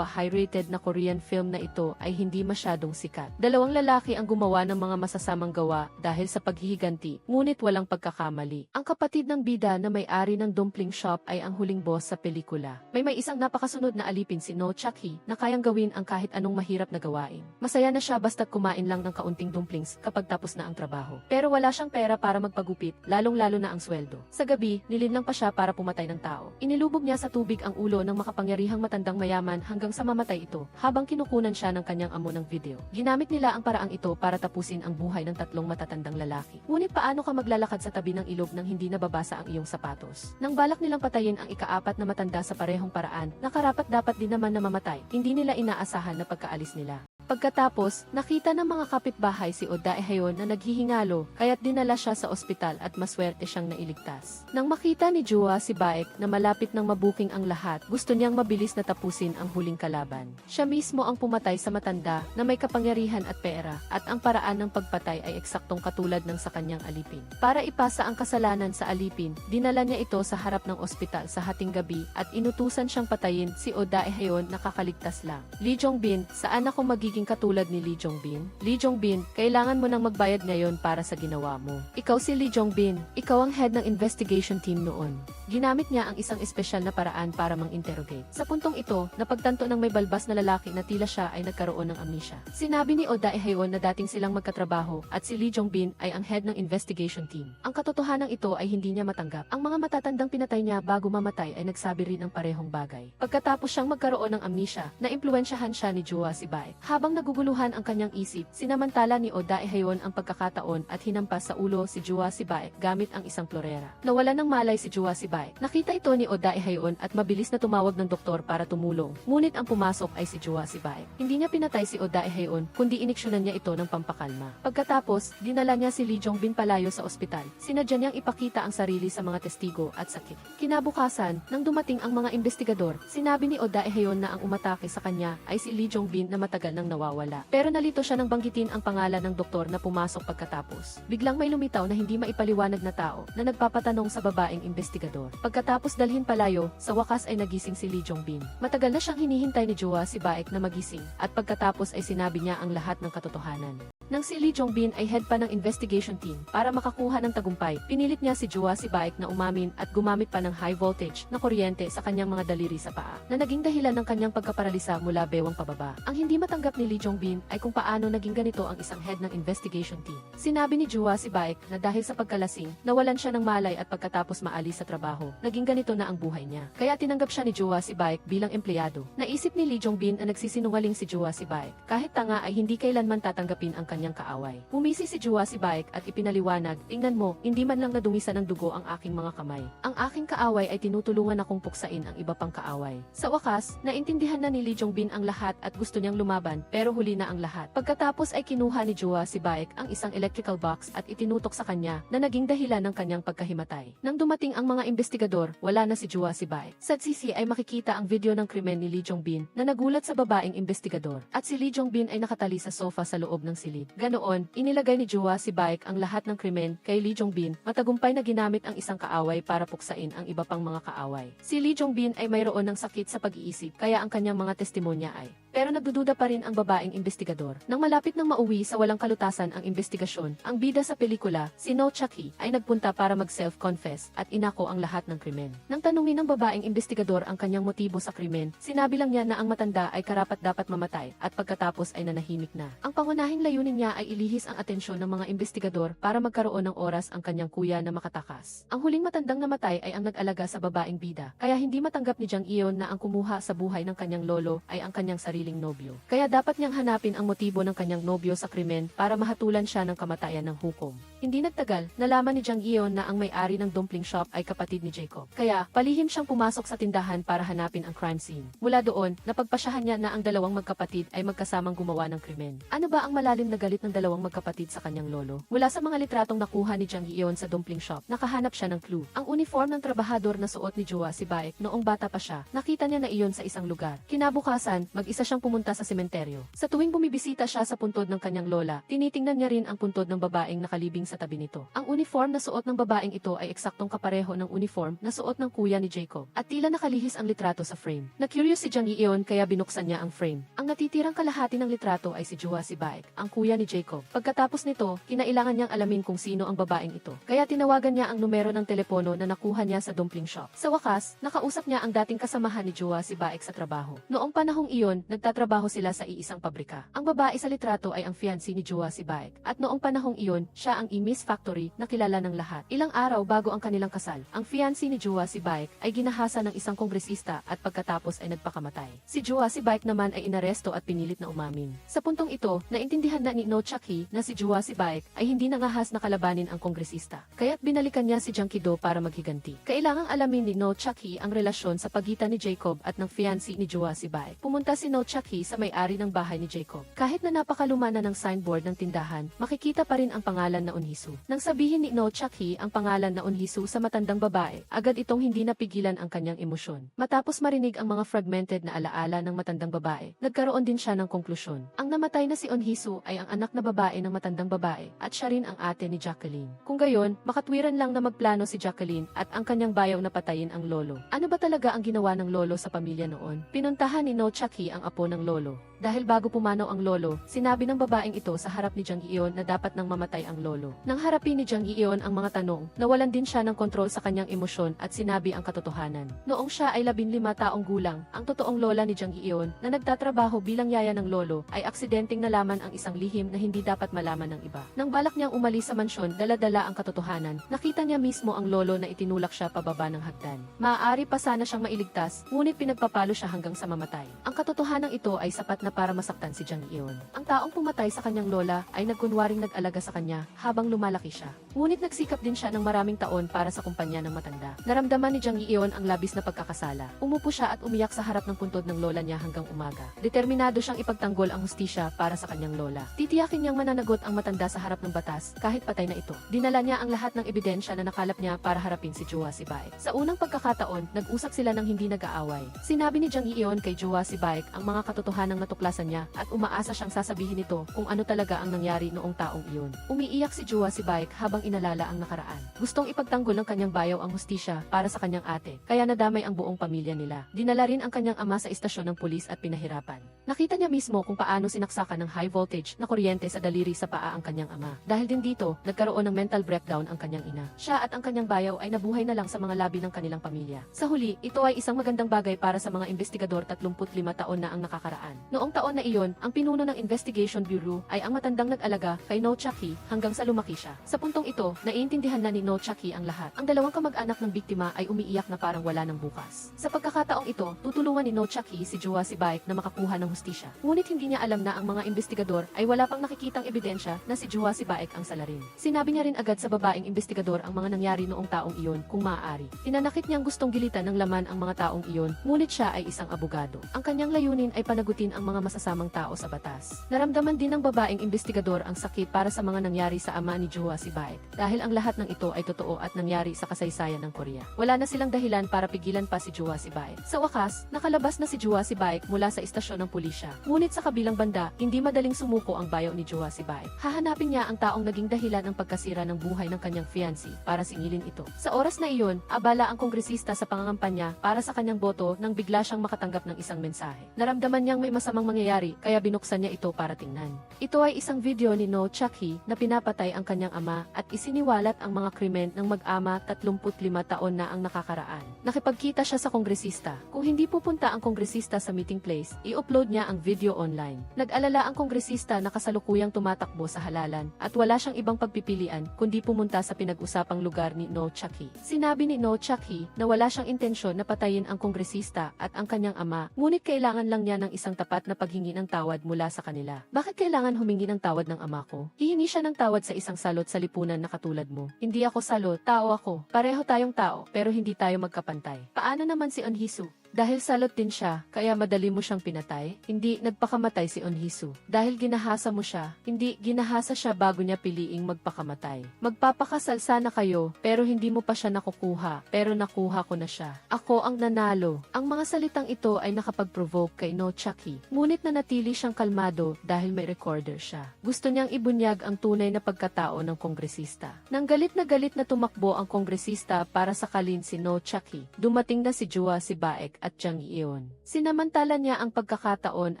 S1: high-rated na Korean film na ito ay hindi masyadong sikat. Dalawang lalaki ang gumawa ng mga masasamang gawa dahil sa paghihiganti, ngunit walang pagkakamali. Ang kapatid ng bida na may-ari ng dumpling shop ay ang huling boss sa pelikula. May isang napakasunod na alipin si No Chaki na kayang gawin ang kahit anong mahirap na gawain. Masaya na siya basta't kumain lang ng kaunting dumplings kapag tapos na ang trabaho. Pero wala siyang pera para magpagupit, lalong-lalo na ang sweldo. Sa gabi, nilinlang pa siya para pumatay ng tao. Inilubog niya sa tubig ang ulo ng makapangyarihang matandang mayaman hanggang sa mamatay ito, habang kinukunan siya ng kanyang amo ng video. Ginamit nila ang paraang ito para tapusin ang buhay ng tatlong matatandang lalaki. Ngunit paano ka maglalakad sa tabi ng ilog nang hindi nababasa ang iyong sapatos? Nang balak nilang patayin ang ika-4 na matanda sa parehong paraan, nakarapat-dapat din naman na mamatay, hindi nila inaasahan na pagkaalis nila. Pagkatapos, nakita ng mga kapitbahay si Oda Ehayon na naghihingalo, kaya't dinala siya sa ospital at maswerte siyang nailigtas. Nang makita ni Joa si Baek na malapit nang mabuking ang lahat, gusto niyang mabilis na tapusin ang huling kalaban. Siya mismo ang pumatay sa matanda na may kapangyarihan at pera, at ang paraan ng pagpatay ay eksaktong katulad ng sa kanyang alipin. Para ipasa ang kasalanan sa alipin, dinala niya ito sa harap ng ospital sa hating gabi at inutusan siyang patayin si Oda Ehayon na kakaligtas lang. Lee Jong-bin, saan ako magiging katulad ni Lee Jong-bin? Lee Jong-bin, kailangan mo nang magbayad ngayon para sa ginawa mo. Ikaw si Lee Jong-bin, ikaw ang head ng investigation team noon. Ginamit niya ang isang espesyal na paraan para mang-interrogate. Sa puntong ito, napagtanto ng may balbas na lalaki na tila siya ay nagkaroon ng amnesia. Sinabi ni Oda Ehayon na dating silang magkatrabaho at si Lee Jong-bin ay ang head ng investigation team. Ang katotohanan ito ay hindi niya matanggap. Ang mga matatandang pinatay niya bago mamatay ay nagsabi rin ng parehong bagay. Pagkatapos siyang magkaroon ng amnesia, naimpluwensyahan siya ni Joa si Baek. Habang naguguluhan ang kanyang isip, sinamantala ni Oda Ehayon ang pagkakataon at hinampas sa ulo si Joa si Baek gamit ang isang florera. Nawala ng malay si Joa si Baek. Nakita ito ni Oda Ehayon at mabilis na tumawag ng doktor para tumulong. Ngunit ang pumasok ay si Joa si Baek. Hindi niya pinatay si Oda Ehayon, kundi iniksyonan niya ito ng pampakalma. Pagkatapos, dinala niya si Lee Jong-bin palayo sa ospital. Sinadya niyang ipakita ang sarili sa mga testigo at sakit. Kinabukasan, nang dumating ang mga investigador, sinabi ni Oda Ehayon na ang umatake sa kanya ay si Lee Jong-bin na matagal nang nawawala. Pero nalito siya nang banggitin ang pangalan ng doktor na pumasok pagkatapos. Biglang may lumitaw na hindi maipaliwanag na tao na nagpapatanong sa babaeng investigador. Pagkatapos dalhin palayo, sa wakas ay nagising si Lee Jong-bin. Matagal na siyang hinihintay ni Joa si Baek na magising, at pagkatapos ay sinabi niya ang lahat ng katotohanan. Nang si Lee Jong-bin ay head pa ng investigation team, para makakuha ng tagumpay, pinilit niya si Joa si Baek na umamin at gumamit pa ng high voltage na kuryente sa kanyang mga daliri sa paa, na naging dahilan ng kanyang pagkaparalisa mula bewang pababa. Ang hindi matanggap ni Lee Jong-bin ay kung paano naging ganito ang isang head ng investigation team. Sinabi ni Joa si Baek na dahil sa pagkalasing, nawalan siya ng malay at pagkatapos maalis sa trabaho, naging ganito na ang buhay niya. Kaya tinanggap siya ni Joa si Baek bilang empleyado. Naisip ni Lee Jong-bin na nagsisinungaling si Joa si Baek. Kahit tanga ay hindi kailanman tatanggapin ang kanyang kaaway. Pumisi si Joa si Baek at ipinaliwanag, tingnan mo, hindi man lang nadumisa ng dugo ang aking mga kamay. Ang aking kaaway ay tinutulungan akong puksain ang iba pang kaaway. Sa wakas, naintindihan na ni Lee Jong-bin ang lahat at gusto niyang lumaban, pero huli na ang lahat. Pagkatapos ay kinuha ni Joa si Baek ang isang electrical box at itinutok sa kanya na naging dahilan ng kanyang pagkahimatay. Nang dumating ang mga investigador, wala na si Joa si Baek. Sa CC ay makikita ang video ng krimen ni Lee Jong-bin na nagulat sa babaeng investigador. At si Lee Jong-bin ay nakatali sa sofa sa loob ng silid. Ganoon, inilagay ni Joa si Baek ang lahat ng krimen kay Lee Jong-bin, matagumpay na ginamit ang isang kaaway para puksain ang iba pang mga kaaway. Si Lee Jong-bin ay mayroon ng sakit sa pag-iisip, kaya ang kanyang mga testimonya ay pero nagdududa pa rin ang babaeng investigador. Nang malapit nang mauwi sa walang kalutasan ang investigasyon, ang bida sa pelikula, si No Chaki, ay nagpunta para mag-self-confess at inako ang lahat ng krimen. Nang tanungin ng babaeng investigador ang kanyang motibo sa krimen, sinabi lang niya na ang matanda ay karapat-dapat mamatay at pagkatapos ay nanahimik na. Ang pangunahing layunin niya ay ilihis ang atensyon ng mga investigador para magkaroon ng oras ang kanyang kuya na makatakas. Ang huling matandang namatay ay ang nag-alaga sa babaeng bida, kaya hindi matanggap ni Jang Eun na ang kumuha sa buhay ng kanyang lolo ay ang kanyang sariling nobyo. Kaya dapat niyang hanapin ang motibo ng kanyang nobyo sa krimen para mahatulan siya ng kamatayan ng hukom. Hindi nagtagal, nalaman ni Jang Eon na ang may-ari ng dumpling shop ay kapatid ni Jacob. Kaya, palihim siyang pumasok sa tindahan para hanapin ang crime scene. Mula doon, napagpasyahan niya na ang dalawang magkapatid ay magkasamang gumawa ng krimen. Ano ba ang malalim na galit ng dalawang magkapatid sa kanyang lolo? Mula sa mga litratong nakuha ni Jang Eon sa dumpling shop, nakahanap siya ng clue. Ang uniform ng trabahador na suot ni Jua si Baek noong bata pa siya, nakita niya na iyon sa isang lugar. Kinabukasan, mag-isa siyang pumunta sa sementeryo. Sa tuwing bumibisita siya sa puntod ng kanyang lola, tinitingnan niya rin ang puntod ng babaeng nakalibing sa tabi nito. Ang uniform na suot ng babaeng ito ay eksaktong kapareho ng uniform na suot ng kuya ni Jacob, at tila nakalihis ang litrato sa frame. Na-curious si Jang Eon kaya binuksan niya ang frame. Ang natitirang kalahati ng litrato ay si Jua si Baek, ang kuya ni Jacob. Pagkatapos nito, kinailangan niyang alamin kung sino ang babaeng ito. Kaya tinawagan niya ang numero ng telepono na nakuha niya sa dumpling shop. Sa wakas, nakausap niya ang dating kasamahan ni Jua si Baek sa trabaho. Noong panahong iyon, nagtatrabaho sila sa iisang pabrika. Ang babae sa litrato ay ang fiancé ni Jua si Baek, at noong panahong iyon, siya ang Miss Factory na kilala ng lahat. Ilang araw bago ang kanilang kasal, ang fiancé ni Jua si Baek ay ginahasa ng isang kongresista at pagkatapos ay nagpakamatay. Si Jua si Baek naman ay inaresto at pinilit na umamin. Sa puntong ito, naintindihan na ni No Chak-hee na si Jua si Baek ay hindi nangahas na kalabanin ang kongresista. Kaya't binalikan niya si Jang Ki-do para maghiganti. Kailangang alamin ni No Chak-hee ang relasyon sa pagitan ni Jacob at ng fiancé ni Jua si Baek. Pumunta si No Chak-hee sa may-ari ng bahay ni Jacob. Kahit na napakaluma na ng signboard ng tindahan, makikita pa rin ang pangalan na Unhisu. Nang sabihin ni No Chak-hee ang pangalan na Unhisu sa matandang babae, agad itong hindi napigilan ang kanyang emosyon. Matapos marinig ang mga fragmented na alaala ng matandang babae, nagkaroon din siya ng konklusyon. Ang namatay na si Unhisu ay ang anak na babae ng matandang babae at siya rin ang ate ni Jacqueline. Kung gayon, makatwiran lang na magplano si Jacqueline at ang kanyang bayaw na patayin ang lolo. Ano ba talaga ang ginawa ng lolo sa pamilya noon? Pinuntahan ni No Chak-hee ang apo ng lolo. Dahil bago pumanaw ang lolo, sinabi ng babaeng ito sa harap ni Jang Eon na dapat nang mamatay ang lolo. Nang harapin ni Jang Eon ang mga tanong, nawalan din siya ng kontrol sa kanyang emosyon at sinabi ang katotohanan. Noong siya ay 15 taong gulang, ang totoong lola ni Jang Eon na nagtatrabaho bilang yaya ng lolo ay aksidenteng nalaman ang isang lihim na hindi dapat malaman ng iba. Nang balak niyang umalis sa mansyon dala-dala ang katotohanan, nakita niya mismo ang lolo na itinulak siya pababa ng hagdan. Maaari pa sana siyang mailigtas, ngunit pinagpapalo siya hanggang sa mamatay. Ang katotohanang ito ay sapat na para masaktan si Jang Eon. Ang taong pumatay sa kanyang lola ay nagkunwaring nag-alaga sa kanya habang lumalaki siya. Ngunit nagsikap din siya ng maraming taon para sa kumpanya ng matanda. Naramdaman ni Jang Eon ang labis na pagkakasala. Umupo siya at umiyak sa harap ng puntod ng lola niya hanggang umaga. Determinado siyang ipagtanggol ang hustisya para sa kanyang lola. Titiyakin niyang mananagot ang matanda sa harap ng batas kahit patay na ito. Dinala niya ang lahat ng ebidensya na nakalap niya para harapin si Jua si Baek. Sa unang pagkakataon, nag-usap sila ng hindi nag-aaway. Sinabi ni Jang Eon kay Jua si Baek ang mga katotohanang natuklasan niya at umaasa siyang sasabihin ito kung ano talaga ang nangyari noong taong iyon. Umiiyak si Jua si Baek habang inalala ang nakaraan. Gustong ipagtanggol ng kanyang bayaw ang hustisya para sa kanyang ate, kaya nadamay ang buong pamilya nila. Dinala rin ang kanyang ama sa istasyon ng pulis at pinahirapan. Nakita niya mismo kung paano sinaksakan ng high voltage na kuryente sa daliri sa paa ang kanyang ama. Dahil din dito, nagkaroon ng mental breakdown ang kanyang ina. Siya at ang kanyang bayaw ay nabuhay na lang sa mga labi ng kanilang pamilya. Sa huli, ito ay isang magandang bagay para sa mga investigador 35 taon na ang nakakaraan. Noong taon na iyon, ang pinuno ng Investigation Bureau ay ang matandang nag-alaga kay No Chak-hee hanggang sa lumaki siya. Sa puntong ito, naiintindihan na ni No Chak-hee ang lahat. Ang dalawang kamag-anak ng biktima ay umiiyak na parang wala ng bukas. Sa pagkakataong ito, tutulungan ni No Chak-hee si Jua si Baek na makakuha ng hustisya. Ngunit hindi niya alam na ang mga investigador ay wala pang nakikitang ebidensya na si Jua si Baek ang salarin. Sinabi niya rin agad sa babaeng investigador ang mga nangyari noong taong iyon kung maaari. Tinanakit niyang gustong gilitan ng laman ang mga taong iyon, ngunit siya ay isang abogado. Ang kanyang layunin ay panagutin ang mga masasamang tao sa batas. Naramdaman din ng babaeng investigador ang sakit para sa mga nangyari sa ama ni Jua si Baek dahil ang lahat ng ito ay totoo at nangyari sa kasaysayan ng Korea. Wala na silang dahilan para pigilan pa si Jua si Baek. Sa wakas, nakalabas na si Jua si Baek mula sa istasyon ng pulisya. Ngunit sa kabilang banda, hindi madaling sumuko ang bayaw ni Jua si Baek. Hahanapin niya ang taong naging dahilan ng pagkasira ng buhay ng kanyang fiancé para singilin ito. Sa oras na iyon, abala ang kongresista sa pangangampanya para sa kanyang boto nang bigla siyang makatanggap ng isang mensahe. Naramdaman niyang may masamang mangyayari kaya binuksan niya ito para tingnan. Ito ay isang video ni No Chak-hee na pinapatay ang kanyang ama at isiniwalat ang mga krimen ng mag-ama 35 taon na ang nakakaraan. Nakipagkita siya sa kongresista. Kung hindi pupunta ang kongresista sa meeting place, i-upload niya ang video online. Nag-alala ang kongresista na kasalukuyang tumatakbo sa halalan at wala siyang ibang pagpipilian kundi pumunta sa pinag-usapang lugar ni No Chak-hee. Sinabi ni No Chak-hee na wala siyang intensyon na patayin ang kongresista at ang kanyang ama, ngunit kailangan lang niya ng isang tapat na na paghingi ng tawad mula sa kanila. Bakit kailangan humingi ng tawad ng ama ko? Hihingi siya ng tawad sa isang salot sa lipunan na katulad mo. Hindi ako salot, tao ako. Pareho tayong tao, pero hindi tayo magkapantay. Paano naman si Onhisu? Dahil salot din siya, kaya madali mo siyang pinatay? Hindi, nagpakamatay si Onhisu. Dahil ginahasa mo siya? Hindi, ginahasa siya bago niya piliing magpakamatay. Magpapakasal sana kayo, pero hindi mo pa siya nakukuha, pero nakuha ko na siya. Ako ang nanalo. Ang mga salitang ito ay nakapag-provoke kay Nochaki. Ngunit nanatili siyang kalmado dahil may recorder siya. Gusto niyang ibunyag ang tunay na pagkatao ng kongresista. Nang galit na tumakbo ang kongresista para sakalin si Nochaki, dumating na si Jua Sibaek at Jang Iyon. Sinamantala niya ang pagkakataon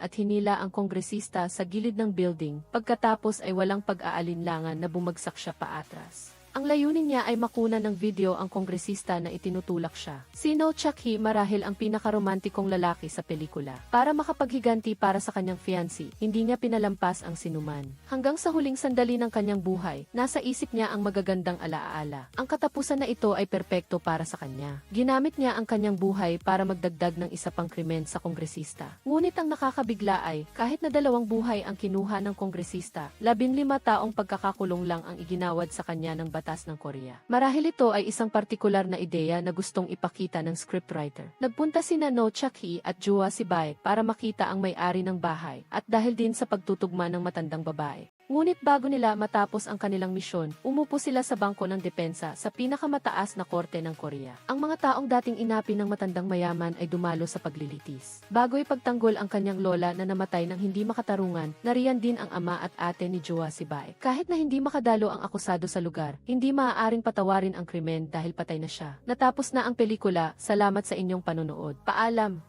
S1: at hinila ang kongresista sa gilid ng building, pagkatapos ay walang pag-aalinlangan na bumagsak siya paatras. Ang layunin niya ay makuna ng video ang kongresista na itinutulak siya. Si Nochaki marahil ang pinakaromantikong lalaki sa pelikula. Para makapaghiganti para sa kanyang fiancé, hindi niya pinalampas ang sinuman. Hanggang sa huling sandali ng kanyang buhay, nasa isip niya ang magagandang alaala. Ang katapusan na ito ay perpekto para sa kanya. Ginamit niya ang kanyang buhay para magdagdag ng isa pang krimen sa kongresista. Ngunit ang nakakabigla ay, kahit na 2 buhay ang kinuha ng kongresista, 15 taong pagkakakulong lang ang iginawad sa kanya ng batas ng Korea. Marahil ito ay isang partikular na ideya na gustong ipakita ng scriptwriter. Nagpunta sina Nochaki at Jua Sibaek para makita ang may-ari ng bahay at dahil din sa pagtutugma ng matandang babae. Ngunit bago nila matapos ang kanilang misyon, umupo sila sa bangko ng depensa sa pinakamataas na korte ng Korea. Ang mga taong dating inapi ng matandang mayaman ay dumalo sa paglilitis. Bago ipagtanggol ang kanyang lola na namatay ng hindi makatarungan, nariyan din ang ama at ate ni Jua Sibaek. Kahit na hindi makadalo ang akusado sa lugar, hindi maaaring patawarin ang krimen dahil patay na siya. Natapos na ang pelikula, salamat sa inyong panonood. Paalam!